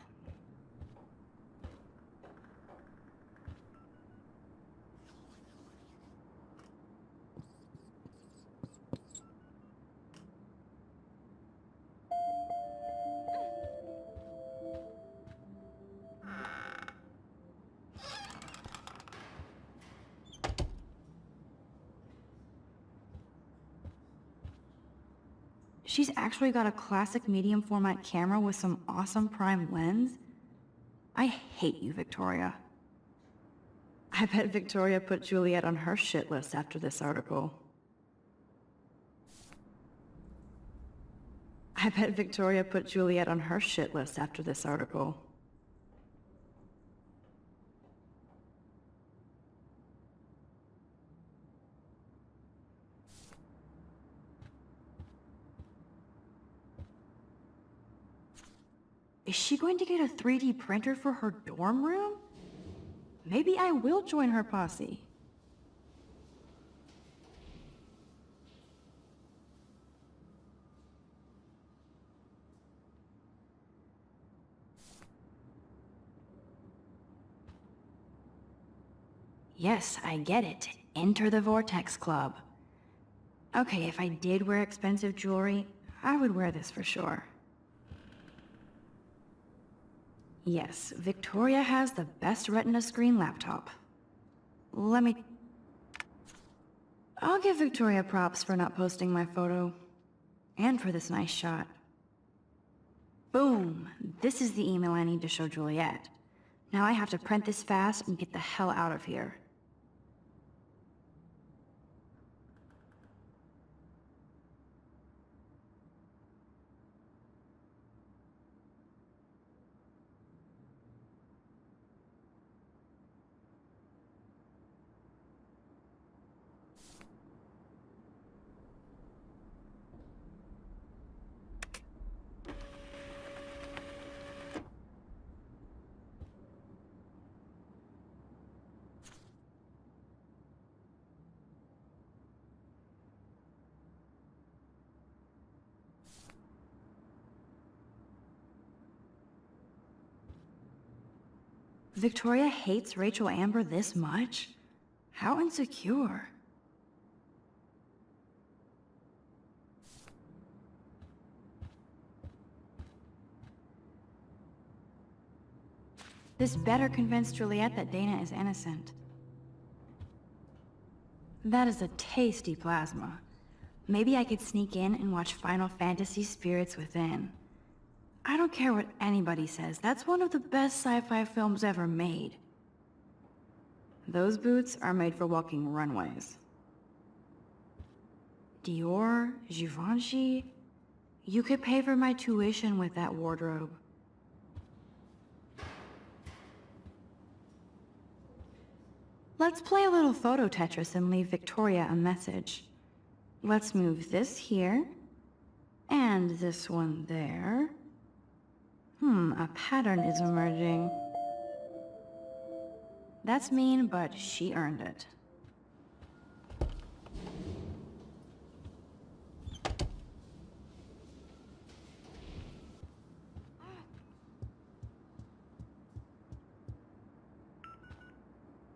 She's actually got a classic medium format camera with some awesome prime lens? I hate you, Victoria. I bet Victoria put Juliet on her shit list after this article. I bet Victoria put Juliet on her shit list after this article. Is she going to get a 3D printer for her dorm room? Maybe I will join her posse. Yes, I get it. Enter the Vortex Club. Okay, if I did wear expensive jewelry, I would wear this for sure. Yes, Victoria has the best Retina screen laptop. I'll give Victoria props for not posting my photo. And for this nice shot. Boom! This is the email I need to show Juliet. Now I have to print this fast and get the hell out of here. Victoria hates Rachel Amber this much? How insecure. This better convince Juliet that Dana is innocent. That is a tasty plasma. Maybe I could sneak in and watch Final Fantasy Spirits Within. I don't care what anybody says, that's one of the best sci-fi films ever made. Those boots are made for walking runways. Dior, Givenchy, you could pay for my tuition with that wardrobe. Let's play a little photo Tetris and leave Victoria a message. Let's move this here, and this one there. A pattern is emerging. That's mean, but she earned it.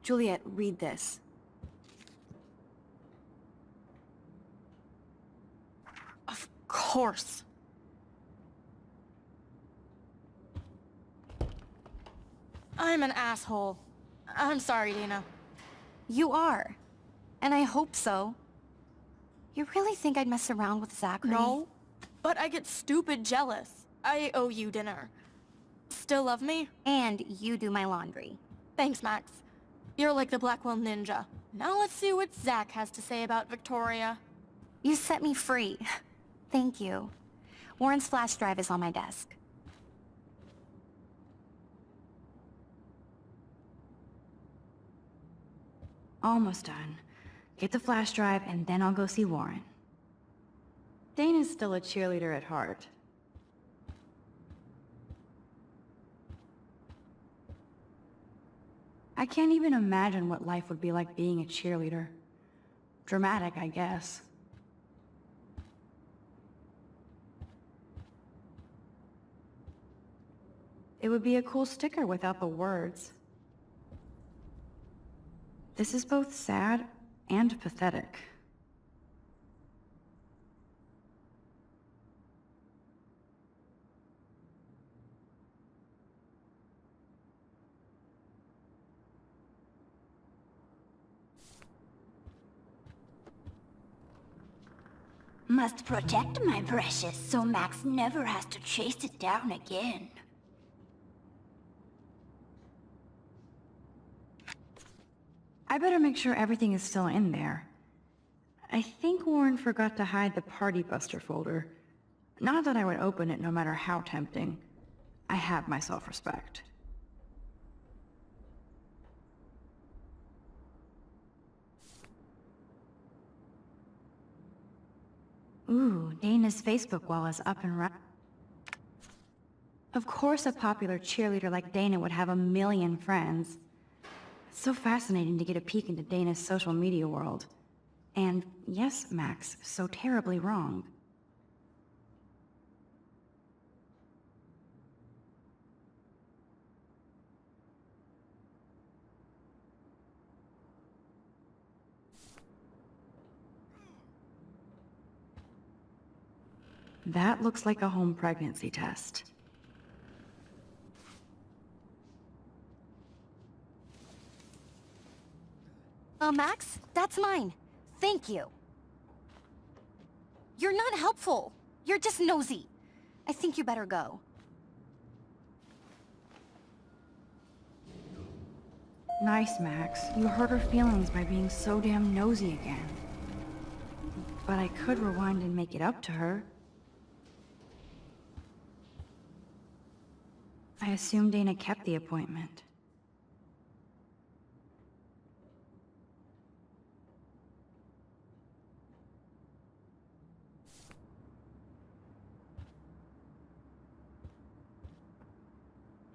Juliet, read this. Of course. I'm an asshole. I'm sorry, Dana. You are. And I hope so. You really think I'd mess around with Zachary? No, but I get stupid jealous. I owe you dinner. Still love me? And you do my laundry. Thanks, Max. You're like the Blackwell Ninja. Now let's see what Zach has to say about Victoria. You set me free. Thank you. Warren's flash drive is on my desk. Almost done. Get the flash drive and then I'll go see Warren. Dana's still a cheerleader at heart. I can't even imagine what life would be like being a cheerleader. Dramatic, I guess. It would be a cool sticker without the words. This is both sad and pathetic. Must protect my precious so Max never has to chase it down again. I better make sure everything is still in there. I think Warren forgot to hide the Party Buster folder. Not that I would open it no matter how tempting. I have my self-respect. Ooh, Dana's Facebook wall is up and running. Of course a popular cheerleader like Dana would have a million friends. So fascinating to get a peek into Dana's social media world. And yes, Max, so terribly wrong. That looks like a home pregnancy test. Max, that's mine. Thank you. You're not helpful. You're just nosy. I think you better go. Nice, Max. You hurt her feelings by being so damn nosy again. But I could rewind and make it up to her. I assume Dana kept the appointment.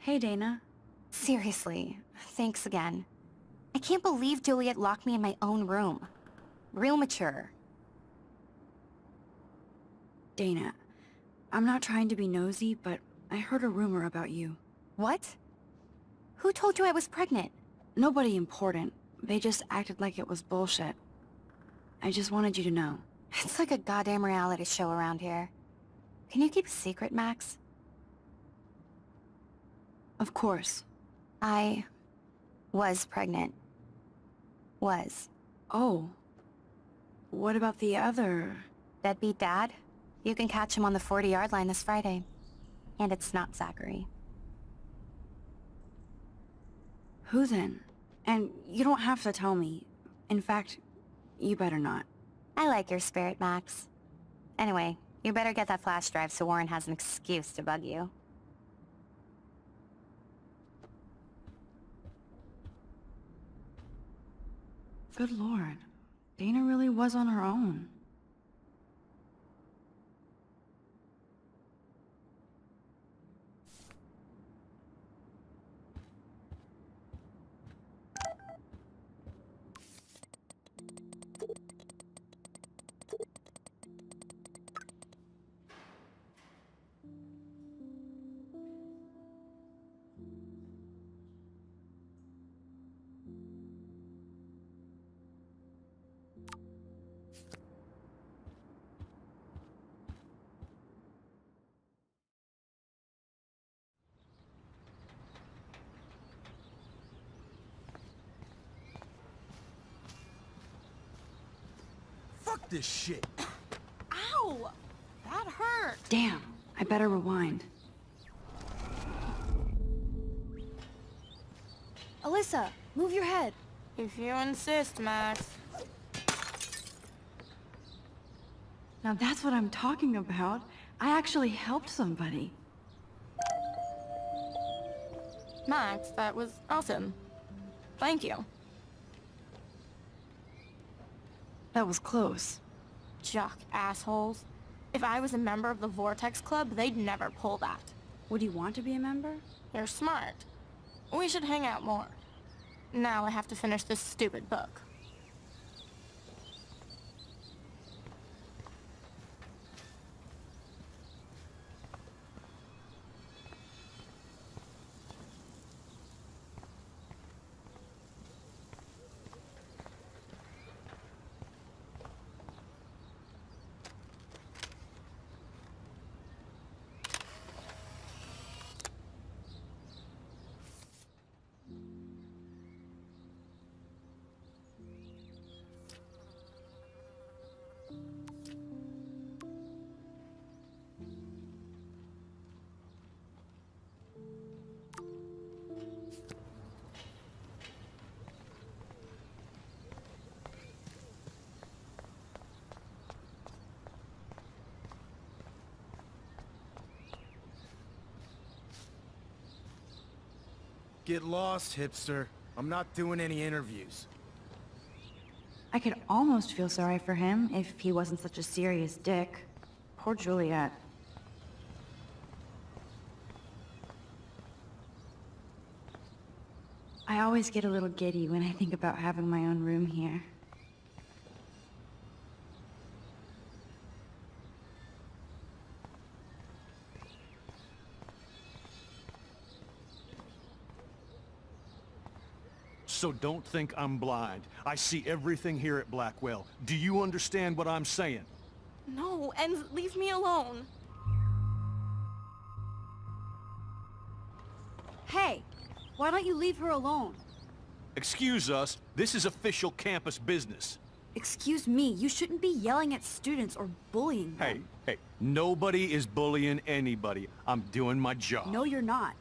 Hey, Dana. Seriously, thanks again. I can't believe Juliet locked me in my own room. Real mature. Dana, I'm not trying to be nosy, but I heard a rumor about you. What? Who told you I was pregnant? Nobody important. They just acted like it was bullshit. I just wanted you to know. It's like a goddamn reality show around here. Can you keep a secret, Max? Of course. I was pregnant. Was. Oh. What about the other? Deadbeat dad? You can catch him on the 40-yard line this Friday. And it's not Zachary. Who then? And you don't have to tell me. In fact, you better not. I like your spirit, Max. Anyway, you better get that flash drive so Warren has an excuse to bug you. Good lord. Dana really was on her own. Fuck this shit. Ow! That hurt. Damn, I better rewind. Alyssa, move your head. If you insist, Max. Now that's what I'm talking about. I actually helped somebody. Max, that was awesome. Thank you. That was close. Jock assholes. If I was a member of the Vortex Club, they'd never pull that. Would you want to be a member? You're smart. We should hang out more. Now I have to finish this stupid book. Get lost, hipster. I'm not doing any interviews. I could almost feel sorry for him if he wasn't such a serious dick. Poor Juliet. I always get a little giddy when I think about having my own room here. So don't think I'm blind. I see everything here at Blackwell. Do you understand what I'm saying? No, and leave me alone. Hey, why don't you leave her alone? Excuse us, this is official campus business. Excuse me, you shouldn't be yelling at students or bullying them. Hey, nobody is bullying anybody. I'm doing my job. No, you're not.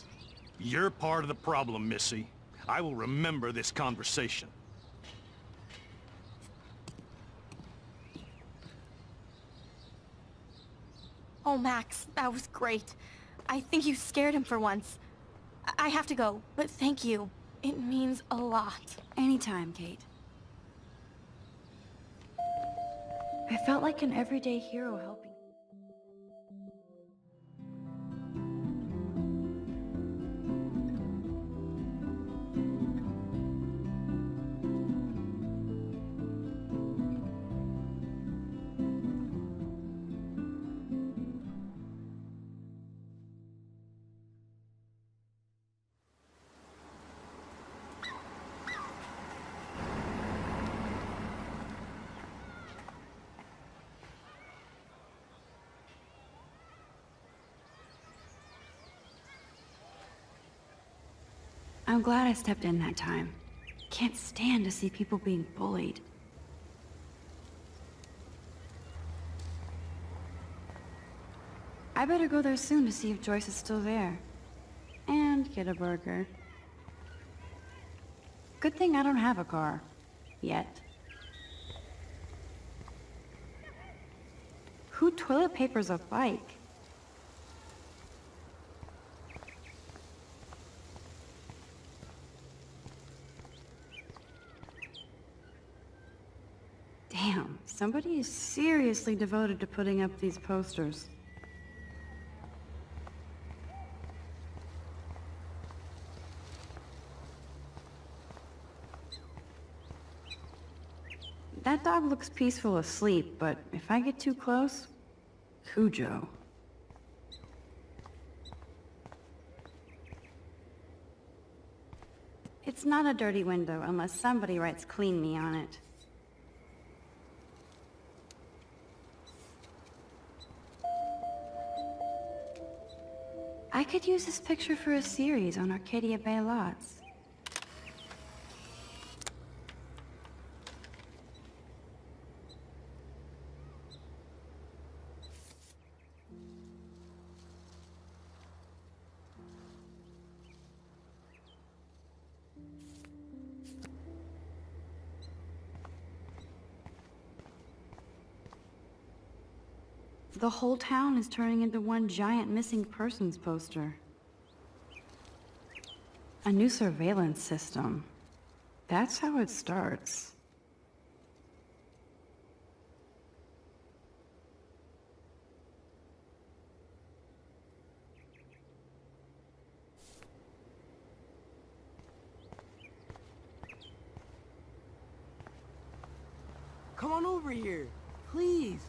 You're part of the problem, Missy. I will remember this conversation. Oh, Max, that was great. I think you scared him for once. I have to go, but thank you. It means a lot. Anytime, Kate. I felt like an everyday hero helping. I'm glad I stepped in that time. Can't stand to see people being bullied. I better go there soon to see if Joyce is still there. And get a burger. Good thing I don't have a car. Yet. Who toilet papers a bike? Damn, somebody is seriously devoted to putting up these posters. That dog looks peaceful asleep, but if I get too close, Cujo. It's not a dirty window unless somebody writes "clean me" on it. I could use this picture for a series on Arcadia Bay lots. The whole town is turning into one giant missing persons poster. A new surveillance system. That's how it starts. Come on over here, please.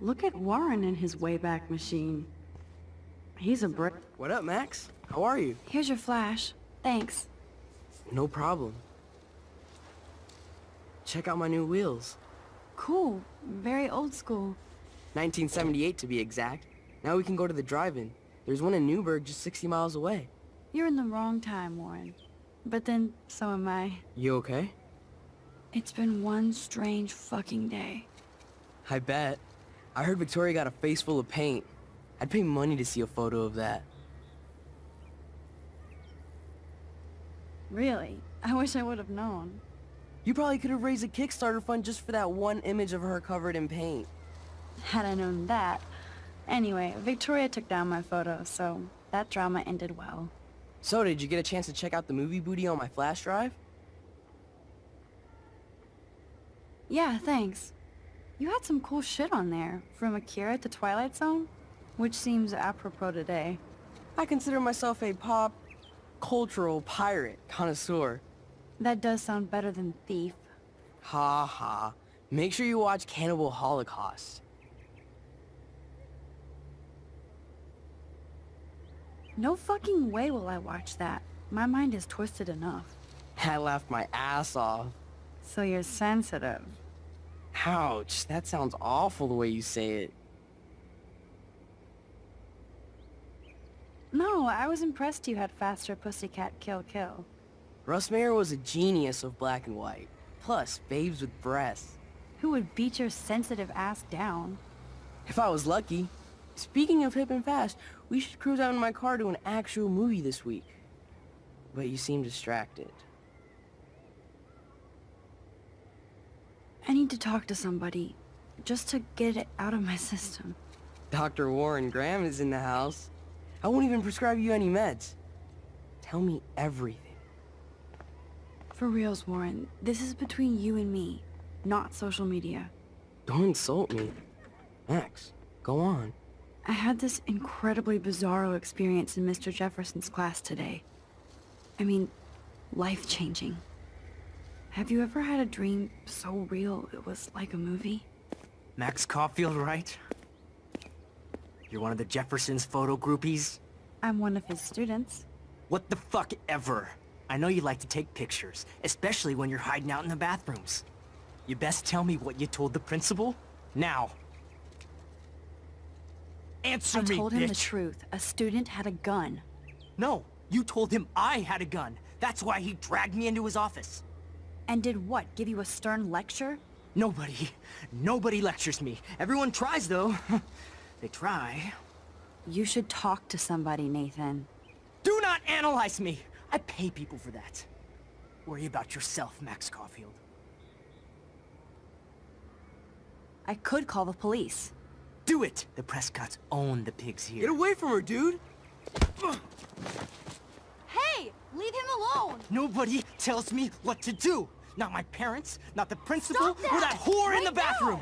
Look at Warren in his Wayback Machine. He's a brick. What up, Max? How are you? Here's your flash. Thanks. No problem. Check out my new wheels. Cool. Very old school. 1978 to be exact. Now we can go to the drive-in. There's one in Newburgh just 60 miles away. You're in the wrong time, Warren. But then, so am I. You okay? It's been one strange fucking day. I bet. I heard Victoria got a face full of paint. I'd pay money to see a photo of that. Really? I wish I would have known. You probably could have raised a Kickstarter fund just for that one image of her covered in paint. Had I known that. Anyway, Victoria took down my photo, so that drama ended well. So, did you get a chance to check out the movie booty on my flash drive? Yeah, thanks. You had some cool shit on there, from Akira to Twilight Zone. Which seems apropos today. I consider myself a pop cultural pirate connoisseur. That does sound better than thief. Ha ha. Make sure you watch Cannibal Holocaust. No fucking way will I watch that. My mind is twisted enough. I laughed my ass off. So you're sensitive. Ouch, that sounds awful the way you say it. No, I was impressed you had faster pussycat kill kill. Russ Meyer was a genius of black and white. Plus, babes with breasts. Who would beat your sensitive ass down? If I was lucky. Speaking of hip and fast, we should cruise out in my car to an actual movie this week. But you seem distracted. I need to talk to somebody, just to get it out of my system. Dr. Warren Graham is in the house. I won't even prescribe you any meds. Tell me everything. For reals, Warren, this is between you and me, not social media. Don't insult me. Max, go on. I had this incredibly bizarro experience in Mr. Jefferson's class today. I mean, life-changing. Have you ever had a dream so real it was like a movie? Max Caulfield, right? You're one of the Jefferson's photo groupies? I'm one of his students. What the fuck ever? I know you like to take pictures, especially when you're hiding out in the bathrooms. You best tell me what you told the principal, now. Answer me, I told him the bitch. truth. A student had a gun. No, you told him I had a gun. That's why he dragged me into his office. And did what, give you a stern lecture? Nobody lectures me. Everyone tries, though. They try. You should talk to somebody, Nathan. Do not analyze me! I pay people for that. Worry about yourself, Max Caulfield. I could call the police. Do it! The Prescotts own the pigs here. Get away from her, dude! Hey! Leave him alone! Nobody tells me what to do! Not my parents, not the principal, Stop that! or that whore in the bathroom!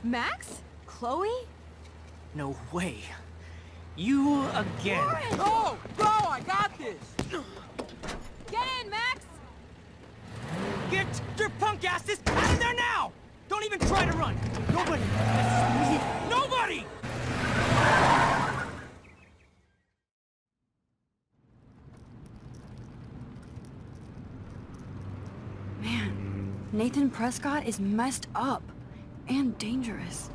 Max? Chloe? No way. You again. Oh! Bro, I got this! Get in, Max! Get your punk asses out of there now! Don't even try to run! Nobody! Nobody! Man, Nathan Prescott is messed up. And dangerous.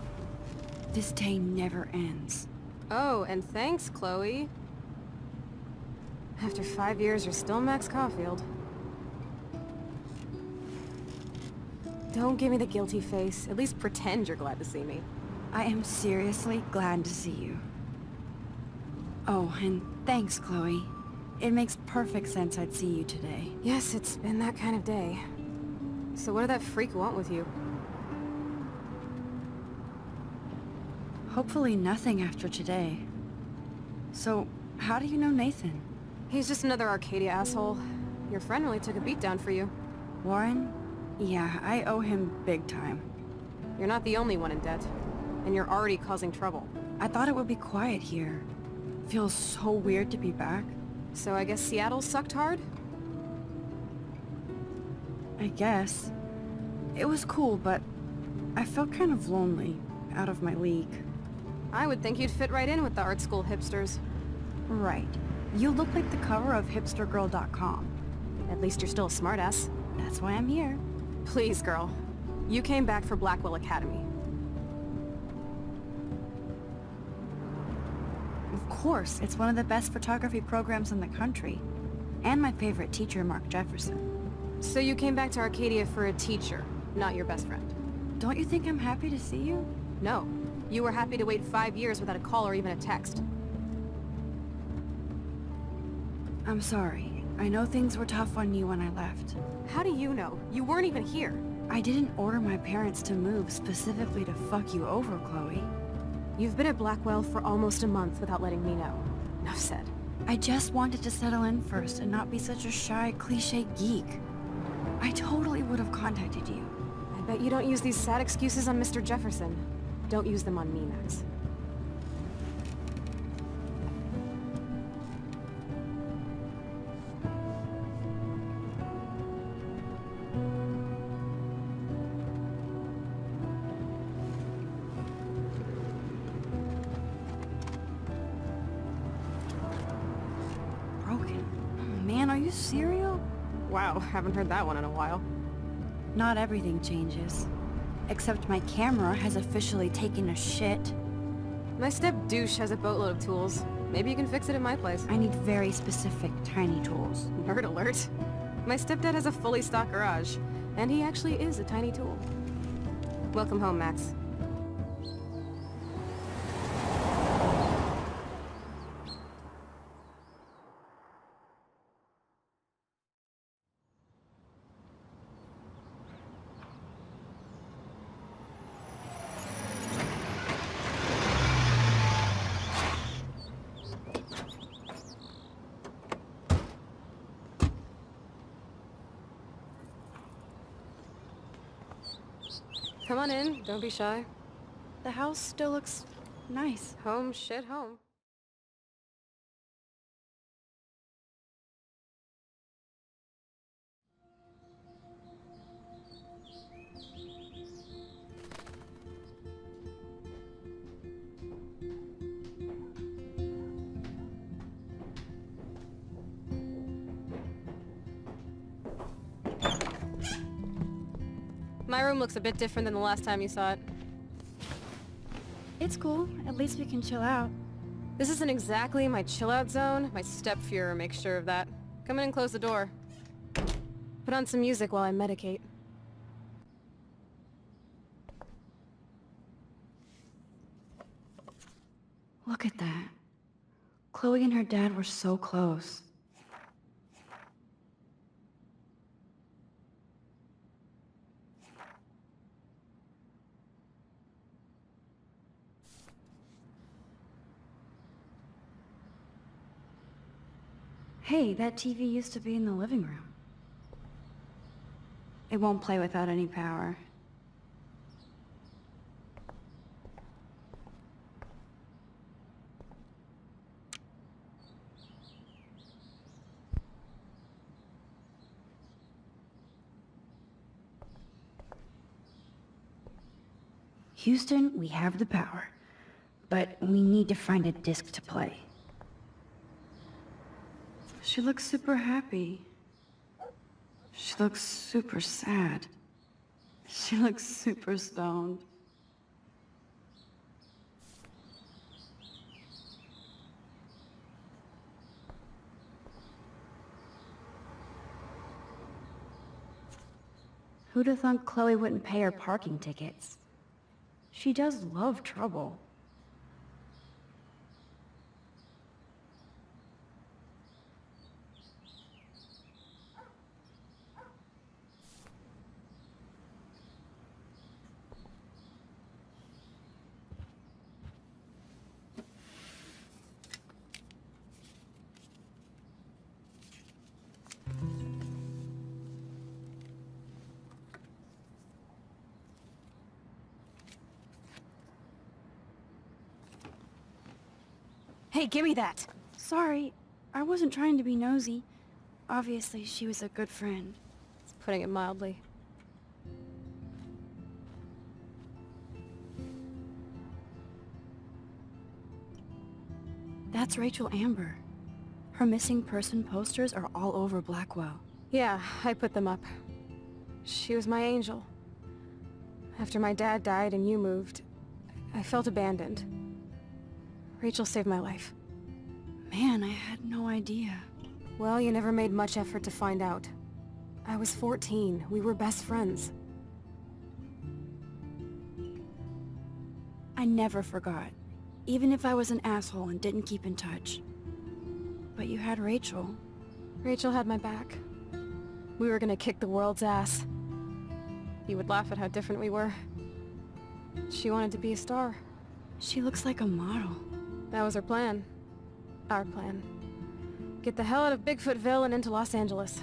This day never ends. Oh, and thanks, Chloe. After 5 years, you're still Max Caulfield. Don't give me the guilty face. At least pretend you're glad to see me. I am seriously glad to see you. Oh, and thanks, Chloe. It makes perfect sense I'd see you today. Yes, it's been that kind of day. So what did that freak want with you? Hopefully nothing after today. So, how do you know Nathan? He's just another Arcadia asshole. Your friend really took a beat down for you. Warren? Yeah, I owe him big time. You're not the only one in debt. And you're already causing trouble. I thought it would be quiet here. Feels so weird to be back. So I guess Seattle sucked hard? I guess. It was cool, but I felt kind of lonely, out of my league. I would think you'd fit right in with the art school hipsters. Right. You look like the cover of hipstergirl.com. At least you're still a smartass. That's why I'm here. Please, girl. You came back for Blackwell Academy. Of course, it's one of the best photography programs in the country. And my favorite teacher, Mark Jefferson. So you came back to Arcadia for a teacher, not your best friend. Don't you think I'm happy to see you? No. You were happy to wait 5 years without a call or even a text. I'm sorry. I know things were tough on you when I left. How do you know? You weren't even here. I didn't order my parents to move specifically to fuck you over, Chloe. You've been at Blackwell for almost a month without letting me know. Enough said. I just wanted to settle in first and not be such a shy, cliche geek. I totally would have contacted you. I But you don't use these sad excuses on Mr. Jefferson. Don't use them on me, Max. Broken. Oh, man, are you serial? Wow, haven't heard that one in a while. Not everything changes. Except my camera has officially taken a shit. My step douche has a boatload of tools. Maybe you can fix it at my place. I need very specific tiny tools. Nerd alert. My stepdad has a fully stocked garage, and he actually is a tiny tool. Welcome home, Max. Come on in, don't be shy. The house still looks nice. Home, shit, home. My room looks a bit different than the last time you saw it. It's cool. At least we can chill out. This isn't exactly my chill-out zone. My step-Fuhrer makes sure of that. Come in and close the door. Put on some music while I medicate. Look at that. Chloe and her dad were so close. Hey, that TV used to be in the living room. It won't play without any power. Houston, we have the power, but we need to find a disc to play. She looks super happy. She looks super sad. She looks super stoned. Who'd have thought Chloe wouldn't pay her parking tickets? She does love trouble. Hey, give me that! Sorry, I wasn't trying to be nosy. Obviously, she was a good friend. It's putting it mildly. That's Rachel Amber. Her missing person posters are all over Blackwell. Yeah, I put them up. She was my angel. After my dad died and you moved, I felt abandoned. Rachel saved my life. Man, I had no idea. Well, you never made much effort to find out. I was 14. We were best friends. I never forgot. Even if I was an asshole and didn't keep in touch. But you had Rachel. Rachel had my back. We were gonna kick the world's ass. You would laugh at how different we were. She wanted to be a star. She looks like a model. That was her plan. Our plan. Get the hell out of Bigfootville and into Los Angeles.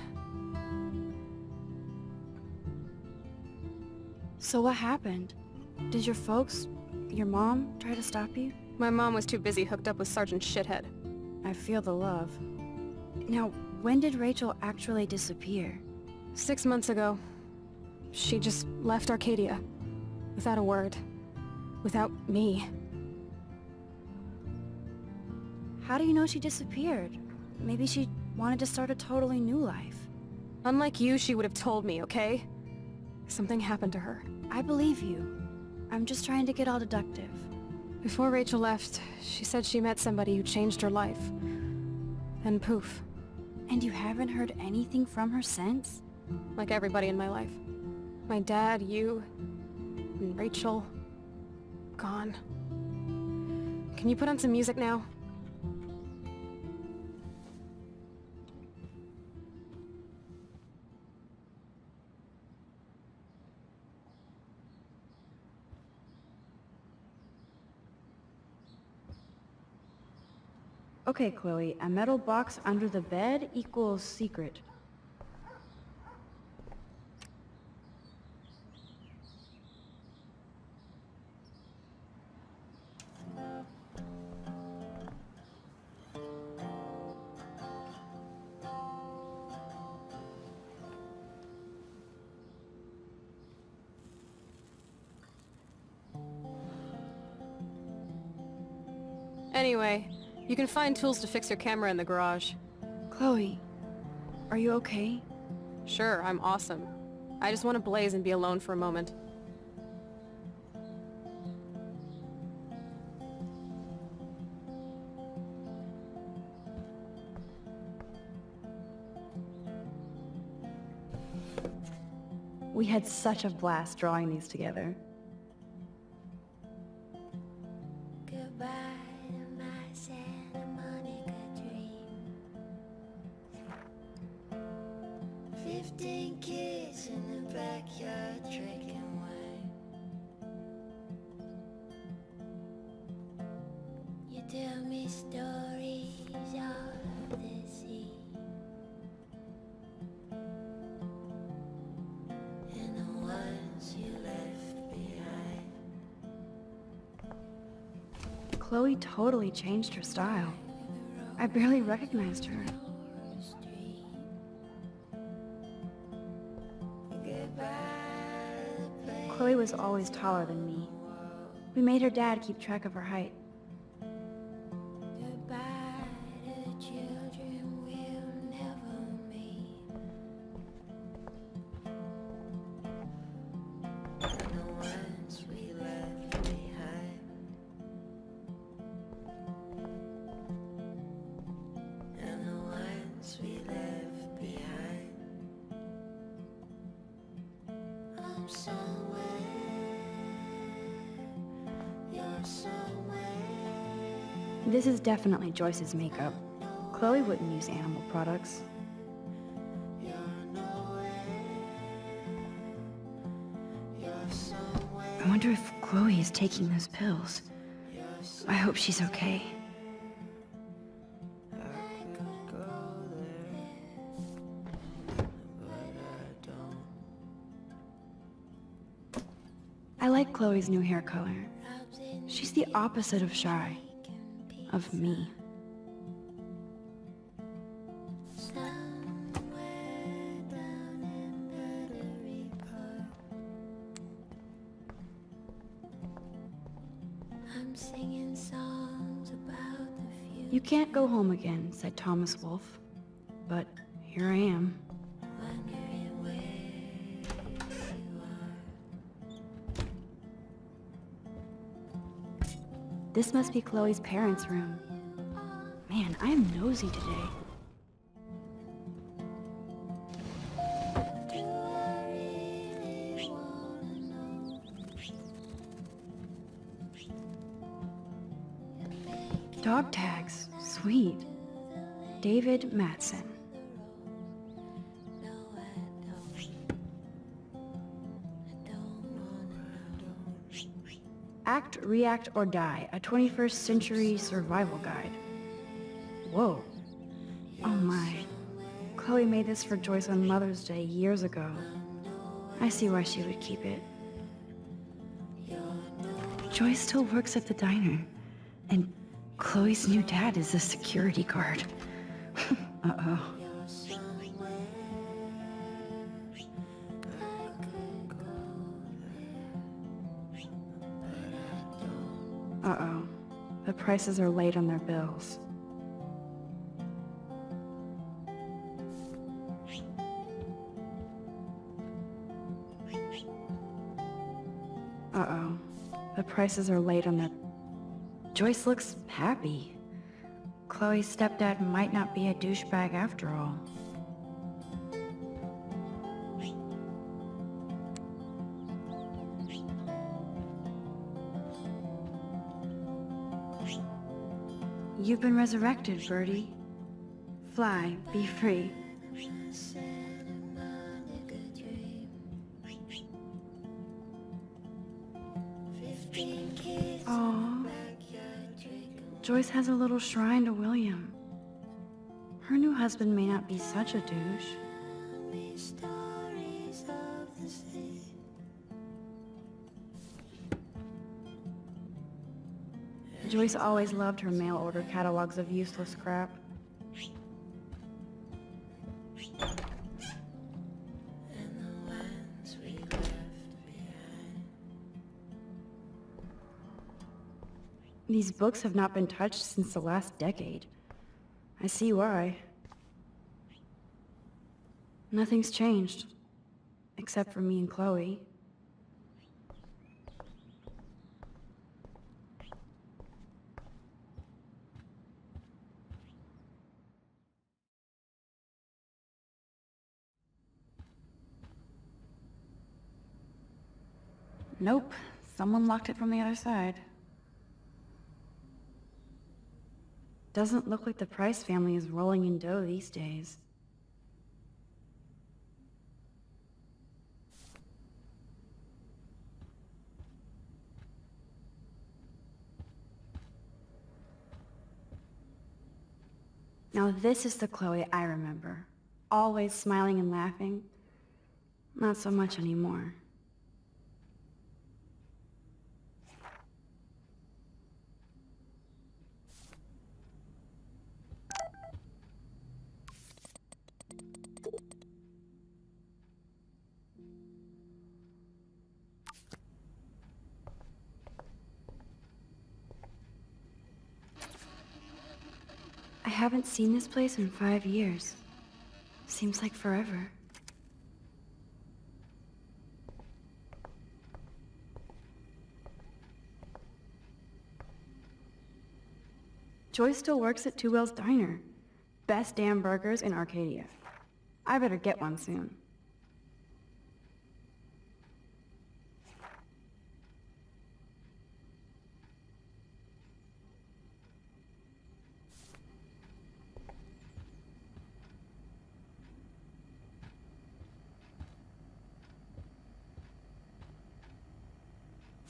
So what happened? Did your folks, your mom, try to stop you? My mom was too busy hooked up with Sergeant Shithead. I feel the love. Now, when did Rachel actually disappear? 6 months ago. She just left Arcadia. Without a word. Without me. How do you know she disappeared? Maybe she wanted to start a totally new life. Unlike you, she would have told me, okay? Something happened to her. I believe you. I'm just trying to get all deductive. Before Rachel left, she said she met somebody who changed her life. Then poof. And you haven't heard anything from her since? Like everybody in my life. My dad, you, and Rachel. Gone. Can you put on some music now? Okay, Chloe, a metal box under the bed equals secret. Anyway, you can find tools to fix your camera in the garage. Chloe, are you okay? Sure, I'm awesome. I just want to blaze and be alone for a moment. We had such a blast drawing these together. Goodbye to my Santa Monica dream. 15 kids in the backyard drinking wine. You tell me stories of the sea. And the ones you left behind. Chloe totally changed her style. I barely recognized her. Chloe was always taller than me. We made her dad keep track of her height. Goodbye to children we'll never meet. And the ones we left behind. And the ones we left behind. I'm somewhere, you're somewhere. This is definitely Joyce's makeup. Chloe wouldn't use animal products. I wonder if Chloe is taking those pills. I hope she's okay. I like Chloe's new hair color. She's the opposite of shy. Of me. I'm singing songs about the future. You can't go home again, said Thomas Wolfe. But here I am. Wondering where you are. This must be Chloe's parents' room. Man, I'm nosy today. Do I really wanna know? Dog tags. Sweet. David Matson. No, I don't wanna know. Act, React, or Die, a 21st century survival guide. Whoa. Oh my. Chloe made this for Joyce on Mother's Day years ago. I see why she would keep it. Joy still works at the diner, and Chloe's new dad is a security guard. Uh-oh. Uh-oh. The prices are late on their bills. Uh-oh. The prices are late on their... Joyce looks happy. Chloe's stepdad might not be a douchebag after all. You've been resurrected, Birdie. Fly, be free. Aww. Joyce has a little shrine to William. Her new husband may not be such a douche. Joyce always loved her mail-order catalogs of useless crap. These books have not been touched since the last decade. I see why. Nothing's changed, except for me and Chloe. Nope, someone locked it from the other side. Doesn't look like the Price family is rolling in dough these days. Now this is the Chloe I remember. Always smiling and laughing. Not so much anymore. I haven't seen this place in 5 years. Seems like forever. Joy still works at Two Whales Diner. Best damn burgers in Arcadia. I better get one soon.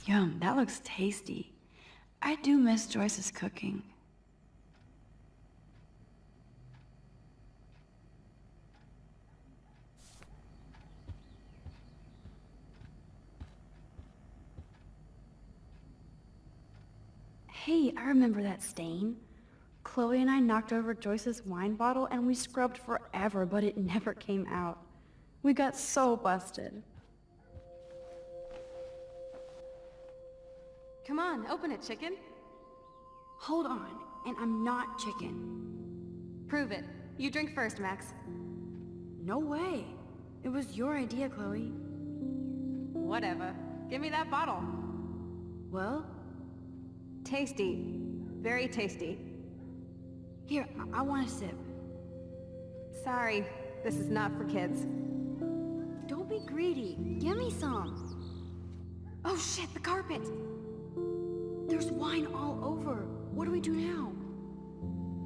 Yum, that looks tasty. I do miss Joyce's cooking. Hey, I remember that stain. Chloe and I knocked over Joyce's wine bottle and we scrubbed forever, but it never came out. We got so busted. Come on, open it, chicken. Hold on, and I'm not chicken. Prove it. You drink first, Max. No way. It was your idea, Chloe. Whatever. Give me that bottle. Well? Tasty. Very tasty. Here, I want a sip. Sorry, this is not for kids. Don't be greedy. Give me some. Oh shit, the carpet! There's wine all over. What do we do now?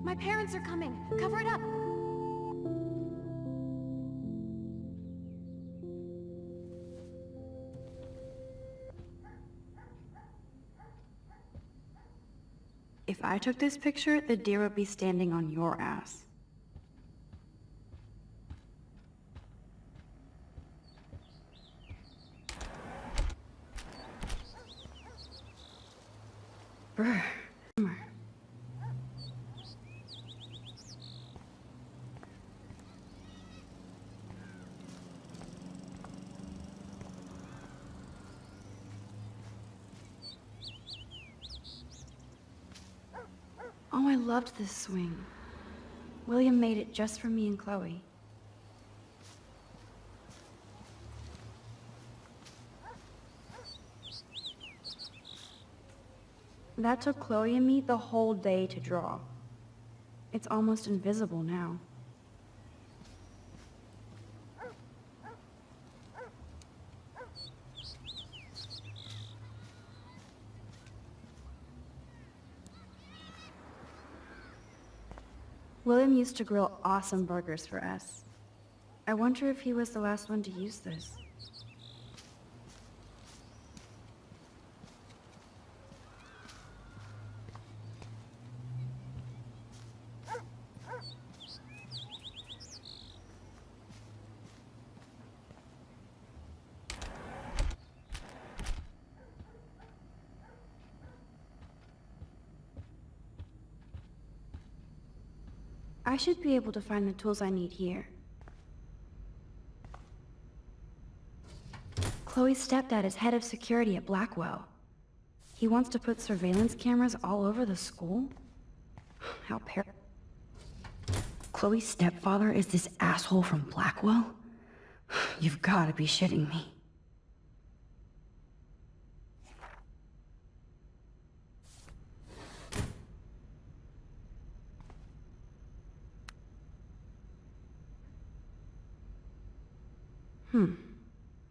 My parents are coming. Cover it up. If I took this picture, the deer would be standing on your ass. Brr. Oh, I loved this swing. William made it just for me and Chloe. That took Chloe and me the whole day to draw. It's almost invisible now. William used to grill awesome burgers for us. I wonder if he was the last one to use this. I should be able to find the tools I need here. Chloe's stepdad is head of security at Blackwell. He wants to put surveillance cameras all over the school? How Chloe's stepfather is this asshole from Blackwell? You've got to be shitting me.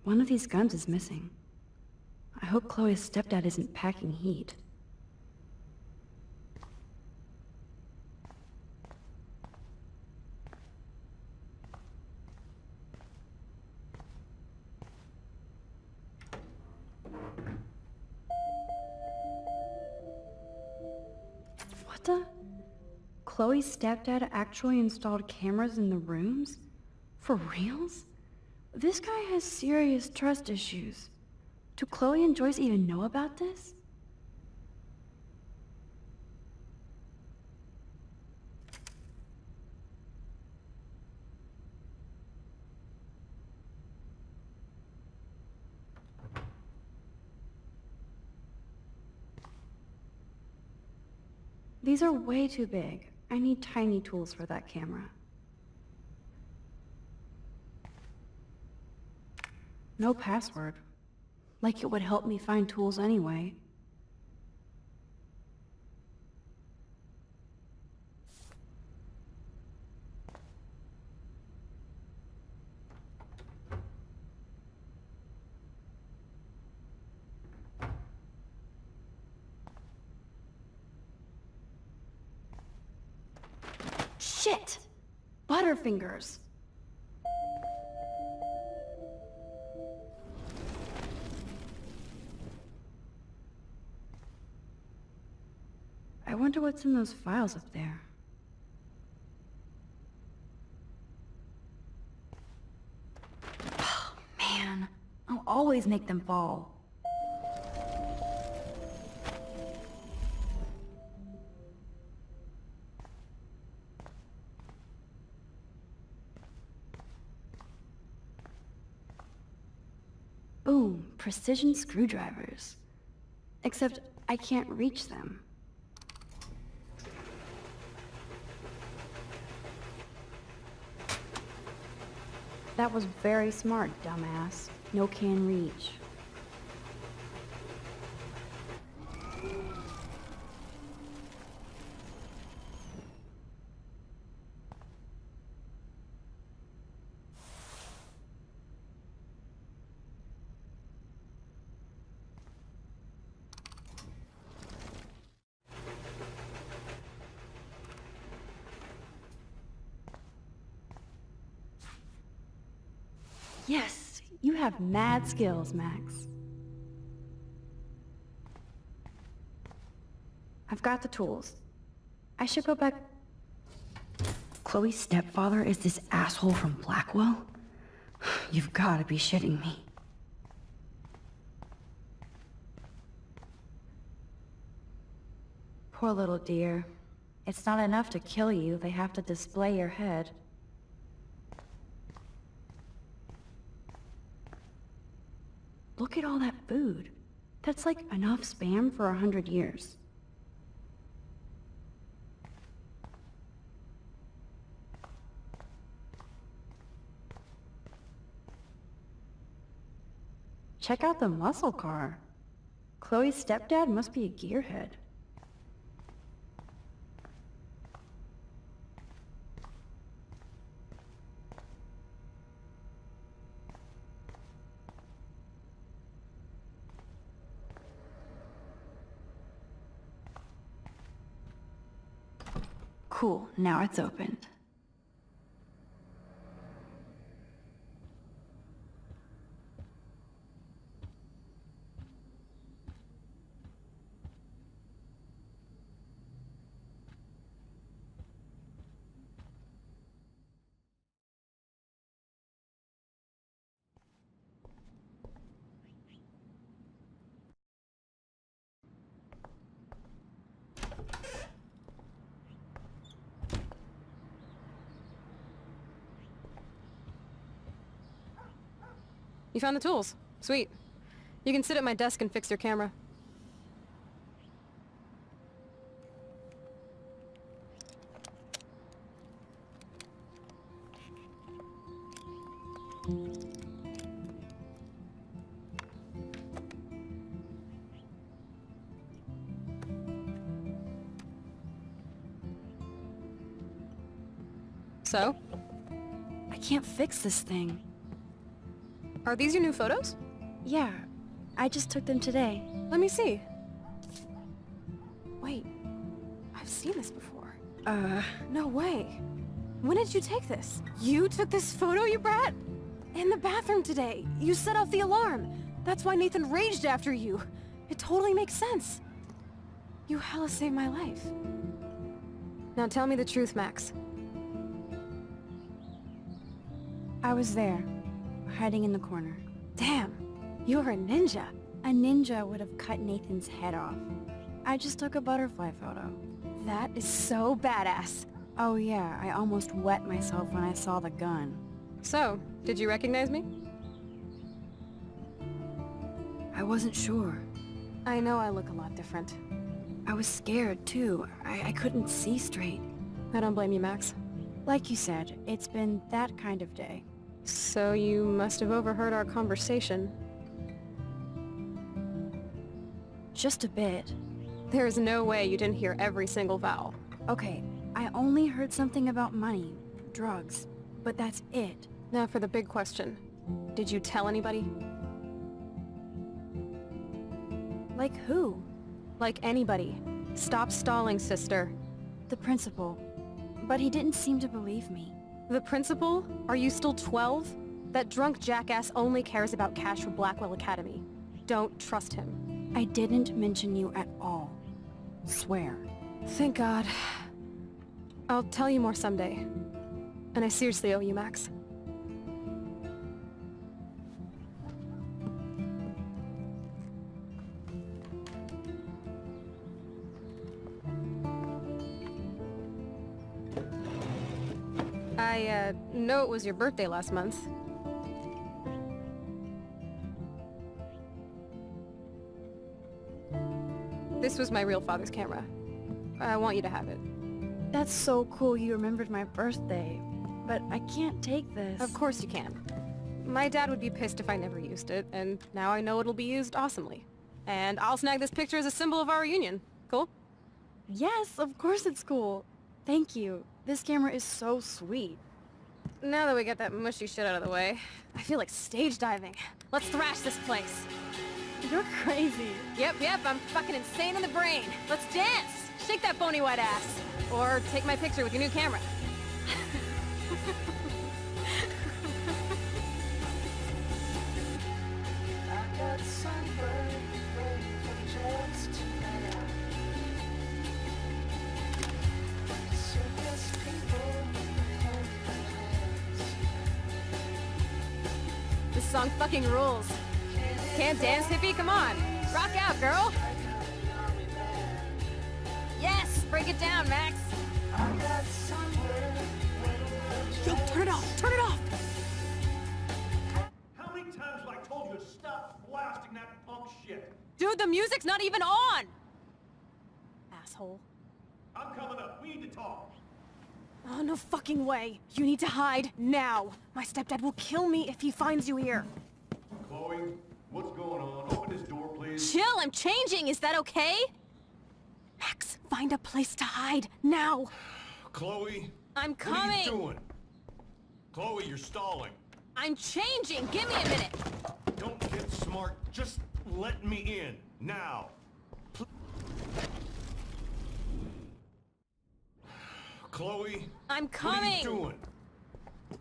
One of these guns is missing. I hope Chloe's stepdad isn't packing heat. What the? Chloe's stepdad actually installed cameras in the rooms? For reals? This guy has serious trust issues. Do Chloe and Joyce even know about this? These are way too big. I need tiny tools for that camera. No password. Like it would help me find tools anyway. Shit! Butterfingers! I wonder what's in those files up there. Oh, man. I'll always make them fall. Boom, precision screwdrivers. Except I can't reach them. That was very smart, dumbass. No can reach. Yes, you have mad skills, Max. I've got the tools. I should go back... Chloe's stepfather is this asshole from Blackwell? You've got to be shitting me. Poor little dear. It's not enough to kill you, they have to display your head. Look at all that food. That's like enough spam for 100 years. Check out the muscle car. Chloe's stepdad must be a gearhead. Cool, now it's opened. You found the tools. Sweet. You can sit at my desk and fix your camera. So? I can't fix this thing. Are these your new photos? Yeah, I just took them today. Let me see. Wait, I've seen this before. No way. When did you take this? You took this photo, you brat? In the bathroom today. You set off the alarm. That's why Nathan raged after you. It totally makes sense. You hella saved my life. Now tell me the truth, Max. I was there, hiding in the corner. Damn, you're a ninja. A ninja would have cut Nathan's head off. I just took a butterfly photo. That is so badass. Oh yeah, I almost wet myself when I saw the gun. So, did you recognize me? I wasn't sure. I know I look a lot different. I was scared too. I couldn't see straight. I don't blame you, Max. Like you said, it's been that kind of day. So you must have overheard our conversation. Just a bit. There's no way you didn't hear every single vowel. Okay, I only heard something about money, drugs, but that's it. Now for the big question. Did you tell anybody? Like who? Like anybody. Stop stalling, sister. The principal. But he didn't seem to believe me. The principal? Are you still 12? That drunk jackass only cares about cash for Blackwell Academy. Don't trust him. I didn't mention you at all. Swear. Thank God. I'll tell you more someday. And I seriously owe you, Max. I know it was your birthday last month. This was my real father's camera. I want you to have it. That's so cool you remembered my birthday. But I can't take this. Of course you can. My dad would be pissed if I never used it, and now I know it'll be used awesomely. And I'll snag this picture as a symbol of our reunion. Cool? Yes, of course it's cool. Thank you. This camera is so sweet. Now that we got that mushy shit out of the way, I feel like stage diving. Let's thrash this place. You're crazy. Yep, I'm fucking insane in the brain. Let's dance! Shake that bony white ass. Or take my picture with your new camera. This song fucking rules. Can't dance, hippie? Come on. Rock out, girl. Yeah! Break it down, Max. Yo, turn it off! Turn it off! How many times have I told you to stop blasting that punk shit? Dude, the music's not even on! Asshole. I'm coming up. We need to talk. Oh, no fucking way. You need to hide, now. My stepdad will kill me if he finds you here. Chloe, what's going on? Open this door, please. Chill, I'm changing, is that okay? Max, find a place to hide, now. Chloe? I'm What are coming! you doing? Chloe, you're stalling. I'm changing, give me a minute. Don't get smart. Just let me in. Now. Chloe? I'm What are coming! you doing?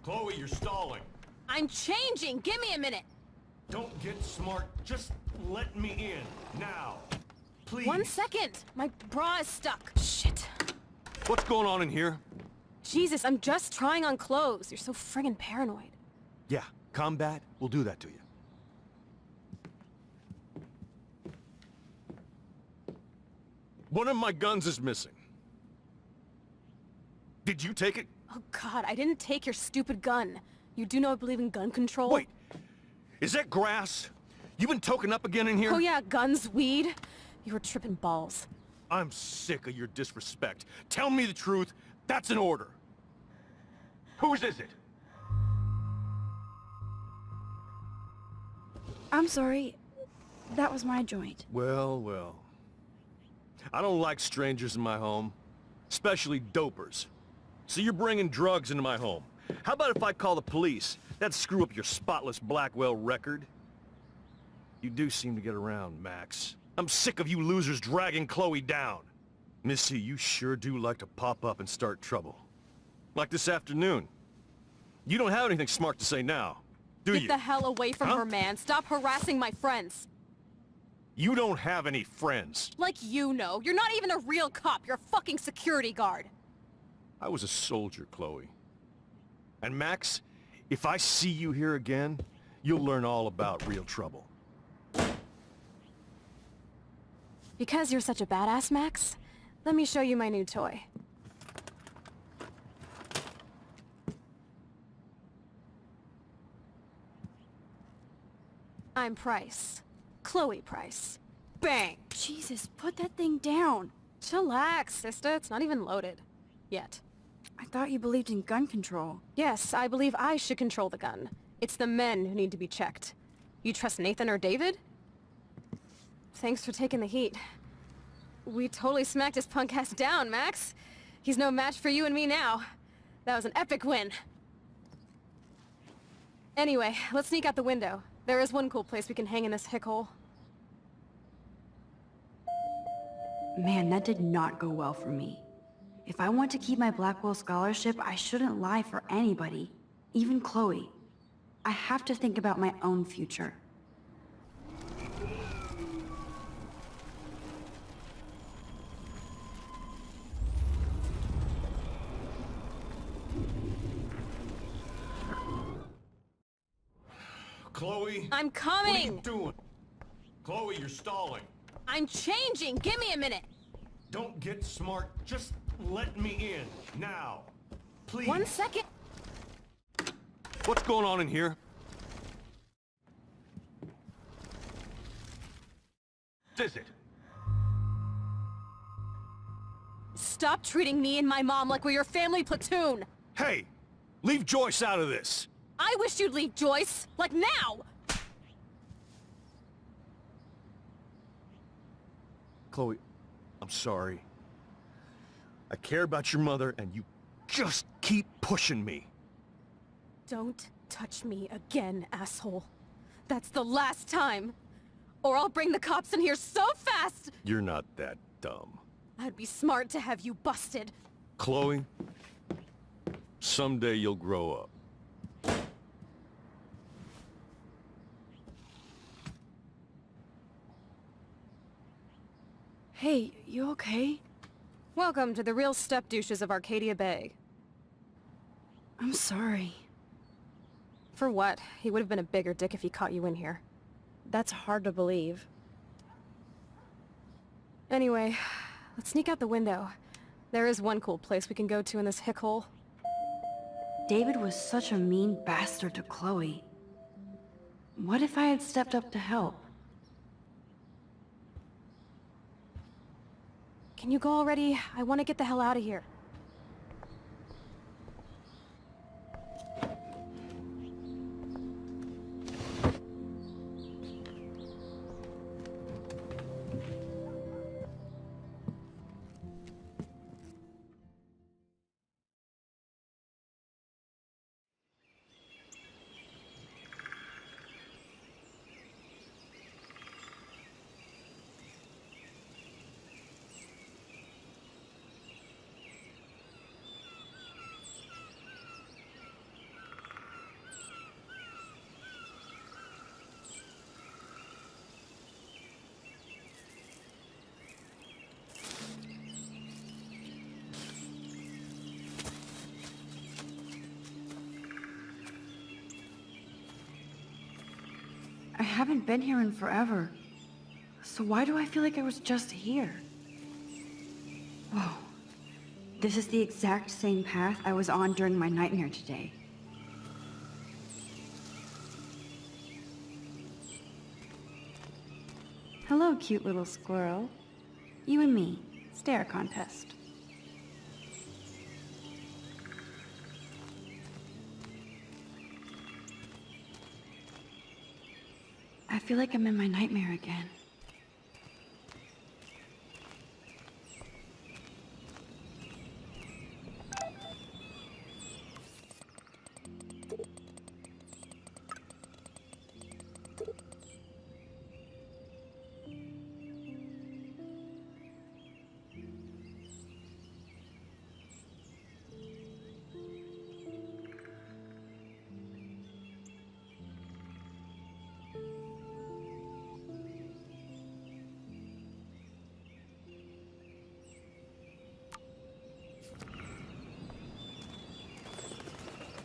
Chloe, you're stalling. I'm changing, give me a minute. Don't get smart. Just let me in. Now. Please. 1 second. My bra is stuck. Shit. What's going on in here? Jesus, I'm just trying on clothes. You're so friggin' paranoid. Yeah, combat will do that to you. One of my guns is missing. Did you take it? Oh god, I didn't take your stupid gun. You do know I believe in gun control? Wait, is that grass? You been token up again in here? Oh yeah, guns, weed. You were tripping balls. I'm sick of your disrespect. Tell me the truth. That's an order. Whose is it? I'm sorry. That was my joint. Well, well. I don't like strangers in my home, especially dopers. So you're bringing drugs into my home. How about if I call the police? That'd screw up your spotless Blackwell record. You do seem to get around, Max. I'm sick of you losers dragging Chloe down. Missy, you sure do like to pop up and start trouble. Like this afternoon. You don't have anything smart to say now, do you? Get the hell away from her, man. Stop harassing my friends. You don't have any friends. Like you know. You're not even a real cop. You're a fucking security guard. I was a soldier, Chloe. And Max, if I see you here again, you'll learn all about real trouble. Because you're such a badass, Max, let me show you my new toy. I'm Price. Chloe Price. Bang! Jesus, put that thing down. Chillax, sister. It's not even loaded. Yet. I thought you believed in gun control. Yes, I believe I should control the gun. It's the men who need to be checked. You trust Nathan or David? Thanks for taking the heat. We totally smacked his punk ass down, Max. He's no match for you and me now. That was an epic win. Anyway, let's sneak out the window. There is one cool place we can hang in this hickhole. Man, that did not go well for me. If I want to keep my Blackwell scholarship, I shouldn't lie for anybody, even Chloe. I have to think about my own future. Chloe? I'm coming! What are you doing? Chloe, you're stalling. I'm changing! Give me a minute! Don't get smart. Just let me in. Now. Please. 1 second! What's going on in here? What is it? Stop treating me and my mom like we're your family platoon! Hey! Leave Joyce out of this! I wish you'd leave, Joyce! Like now! Chloe, I'm sorry. I care about your mother, and you just keep pushing me. Don't touch me again, asshole. That's the last time! Or I'll bring the cops in here so fast! You're not that dumb. I'd be smart to have you busted. Chloe, someday you'll grow up. Hey, you okay? Welcome to the real step douches of Arcadia Bay. I'm sorry. For what? He would have been a bigger dick if he caught you in here. That's hard to believe. Anyway, let's sneak out the window. There is one cool place we can go to in this hick hole. David was such a mean bastard to Chloe. What if I had stepped up to help? Can you go already? I want to get the hell out of here. I haven't been here in forever. So why do I feel like I was just here? Whoa. This is the exact same path I was on during my nightmare today. Hello, cute little squirrel. You and me. Stare contest. I feel like I'm in my nightmare again.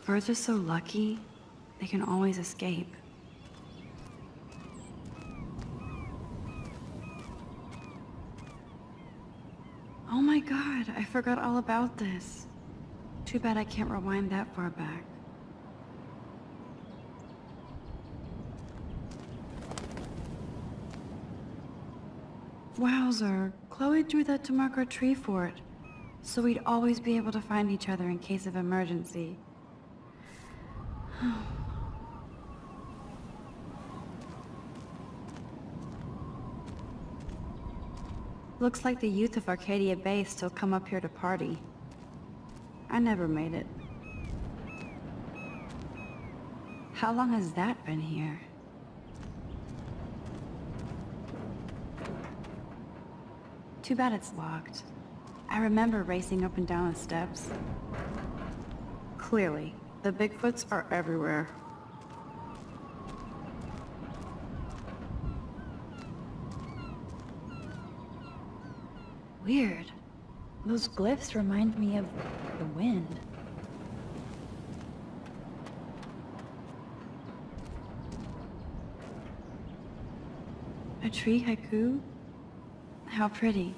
Birds are so lucky, they can always escape. Oh my god, I forgot all about this. Too bad I can't rewind that far back. Wowzer, Chloe drew that to mark our tree fort, so we'd always be able to find each other in case of emergency. Looks like the youth of Arcadia Bay still come up here to party. I never made it. How long has that been here? Too bad it's locked. I remember racing up and down the steps. Clearly, the Bigfoots are everywhere. Weird. Those glyphs remind me of the wind. A tree haiku? How pretty.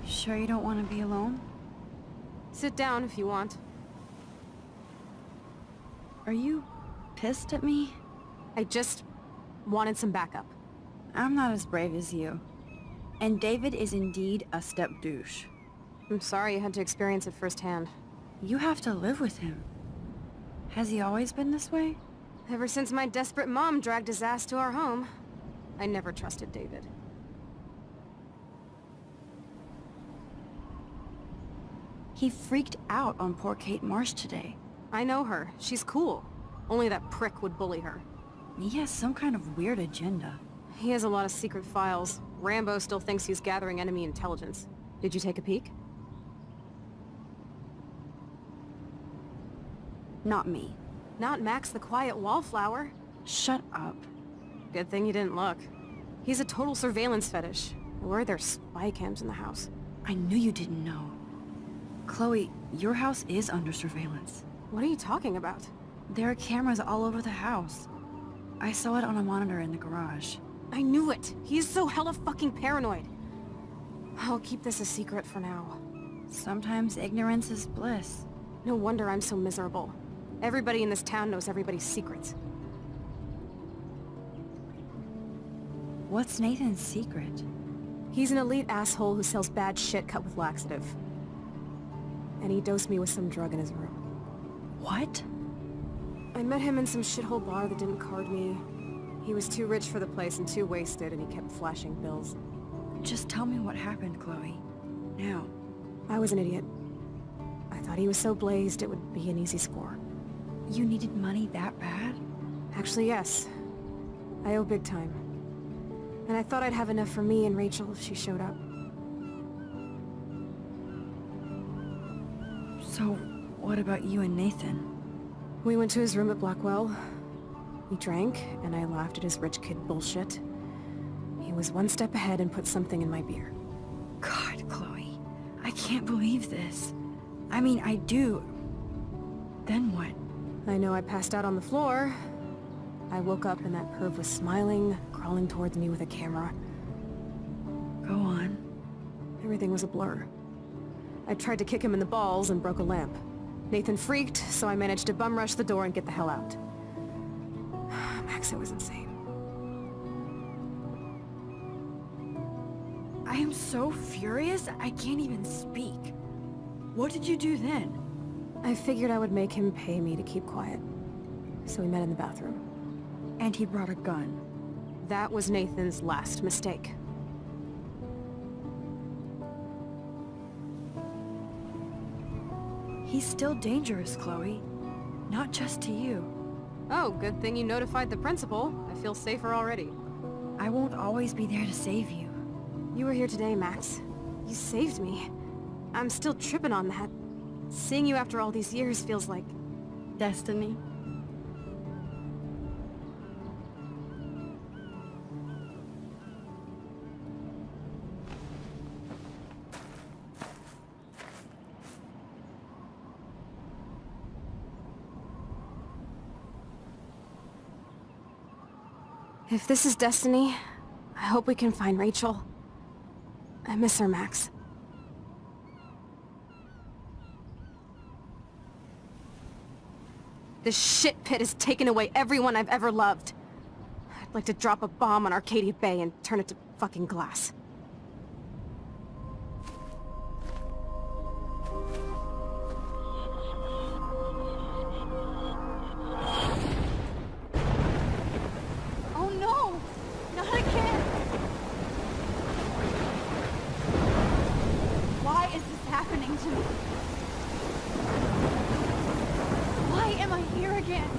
Sure you don't want to be alone? Sit down if you want. Are you pissed at me? I just wanted some backup. I'm not as brave as you. And David is indeed a step douche. I'm sorry you had to experience it firsthand. You have to live with him. Has he always been this way? Ever since my desperate mom dragged his ass to our home, I never trusted David. He freaked out on poor Kate Marsh today. I know her. She's cool. Only that prick would bully her. He has some kind of weird agenda. He has a lot of secret files. Rambo still thinks he's gathering enemy intelligence. Did you take a peek? Not me. Not Max the quiet wallflower. Shut up. Good thing you didn't look. He's a total surveillance fetish. Or there's spy cams in the house. I knew you didn't know. Chloe, your house is under surveillance. What are you talking about? There are cameras all over the house. I saw it on a monitor in the garage. I knew it! He's so hella fucking paranoid. I'll keep this a secret for now. Sometimes ignorance is bliss. No wonder I'm so miserable. Everybody in this town knows everybody's secrets. What's Nathan's secret? He's an elite asshole who sells bad shit cut with laxative. And he dosed me with some drug in his room. What? I met him in some shithole bar that didn't card me. He was too rich for the place and too wasted, and he kept flashing bills. Just tell me what happened, Chloe. Now. I was an idiot. I thought he was so blazed it would be an easy score. You needed money that bad? Actually, yes. I owe big time. And I thought I'd have enough for me and Rachel if she showed up. So, what about you and Nathan? We went to his room at Blackwell. We drank, and I laughed at his rich kid bullshit. He was one step ahead and put something in my beer. God, Chloe. I can't believe this. I mean, I do. Then what? I know I passed out on the floor. I woke up and that perv was smiling, crawling towards me with a camera. Go on. Everything was a blur. I tried to kick him in the balls and broke a lamp. Nathan freaked, so I managed to bum rush the door and get the hell out. Max, it was insane. I am so furious, I can't even speak. What did you do then? I figured I would make him pay me to keep quiet. So we met in the bathroom. And he brought a gun. That was Nathan's last mistake. He's still dangerous, Chloe. Not just to you. Oh, good thing you notified the principal. I feel safer already. I won't always be there to save you. You were here today, Max. You saved me. I'm still tripping on that. Seeing you after all these years feels like... destiny. If this is destiny, I hope we can find Rachel. I miss her, Max. This shit pit has taken away everyone I've ever loved. I'd like to drop a bomb on Arcadia Bay and turn it to fucking glass. Oh no! Not again! Why is this happening to me? Why am I here again?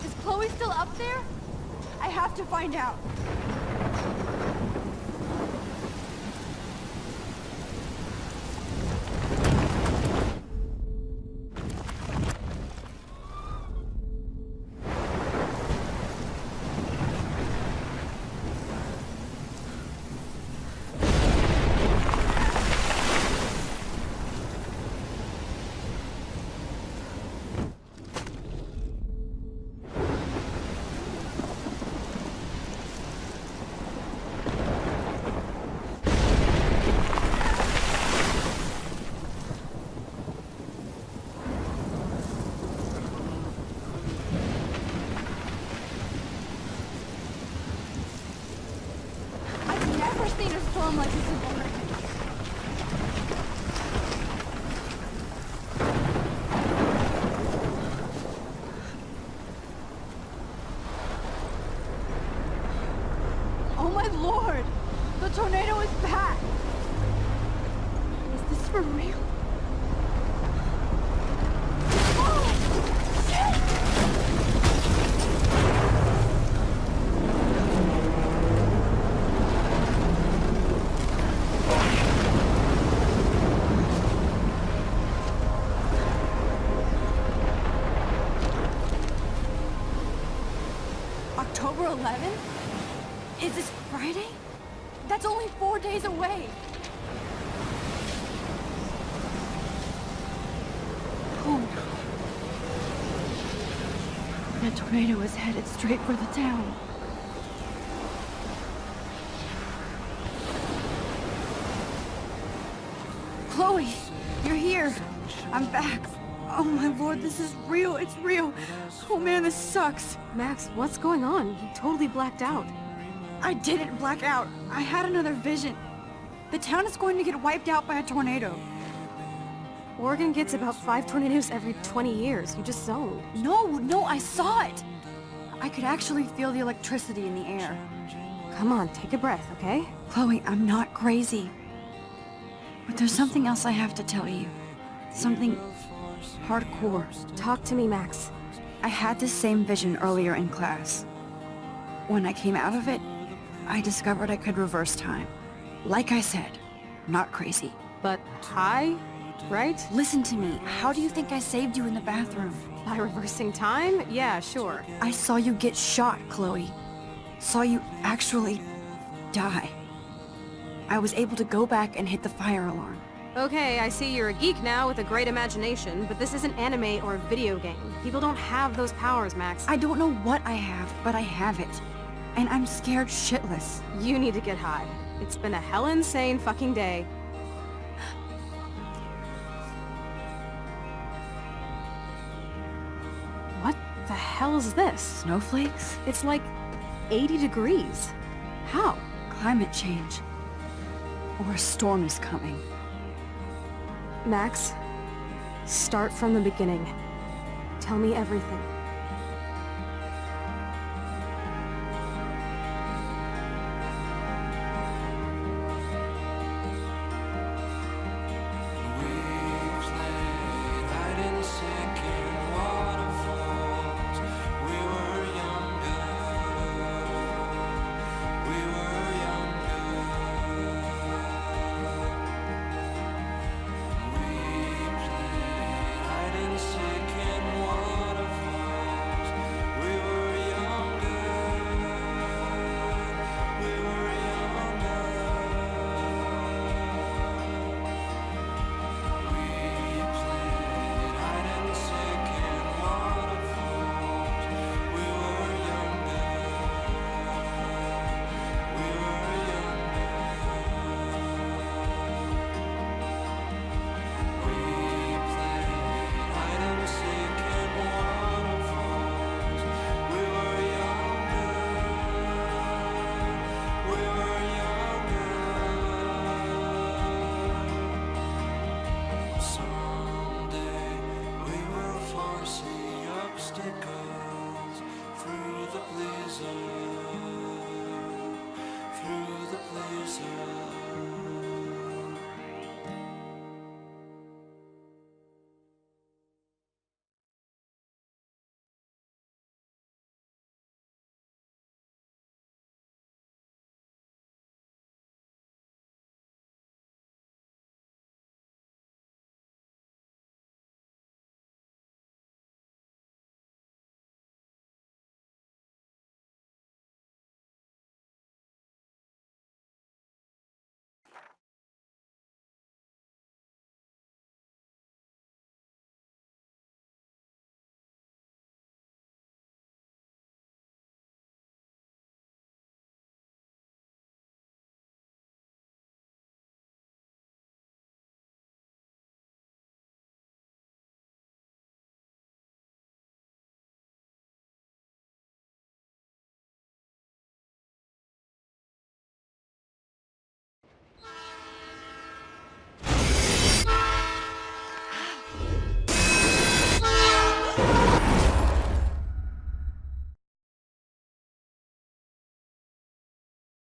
Is Chloe still up there? I have to find out. Seen a storm like this before. Oh my lord! The tornado is back! Is this for real? 11? Is this Friday? That's only 4 days away! Oh no. That tornado is headed straight for the town. Chloe, you're here. I'm back. Oh my lord, this is real. It's real. Oh man, this sucks. Max, what's going on? You totally blacked out. I didn't black out. I had another vision. The town is going to get wiped out by a tornado. Oregon gets about 5 tornadoes every 20 years. You just zoned. No, I saw it. I could actually feel the electricity in the air. Come on, take a breath, okay? Chloe, I'm not crazy. But there's something else I have to tell you. Something hardcore. Talk to me, Max. I had this same vision earlier in class. When I came out of it, I discovered I could reverse time. Like I said, not crazy. But high, right? Listen to me. How do you think I saved you in the bathroom? By reversing time? Yeah, sure. I saw you get shot, Chloe. Saw you actually die. I was able to go back and hit the fire alarm. Okay, I see you're a geek now with a great imagination, but this isn't anime or a video game. People don't have those powers, Max. I don't know what I have, but I have it. And I'm scared shitless. You need to get high. It's been a hell insane fucking day. What the hell is this? Snowflakes? It's like 80 degrees. How? Climate change. Or a storm is coming. Max, start from the beginning. Tell me everything.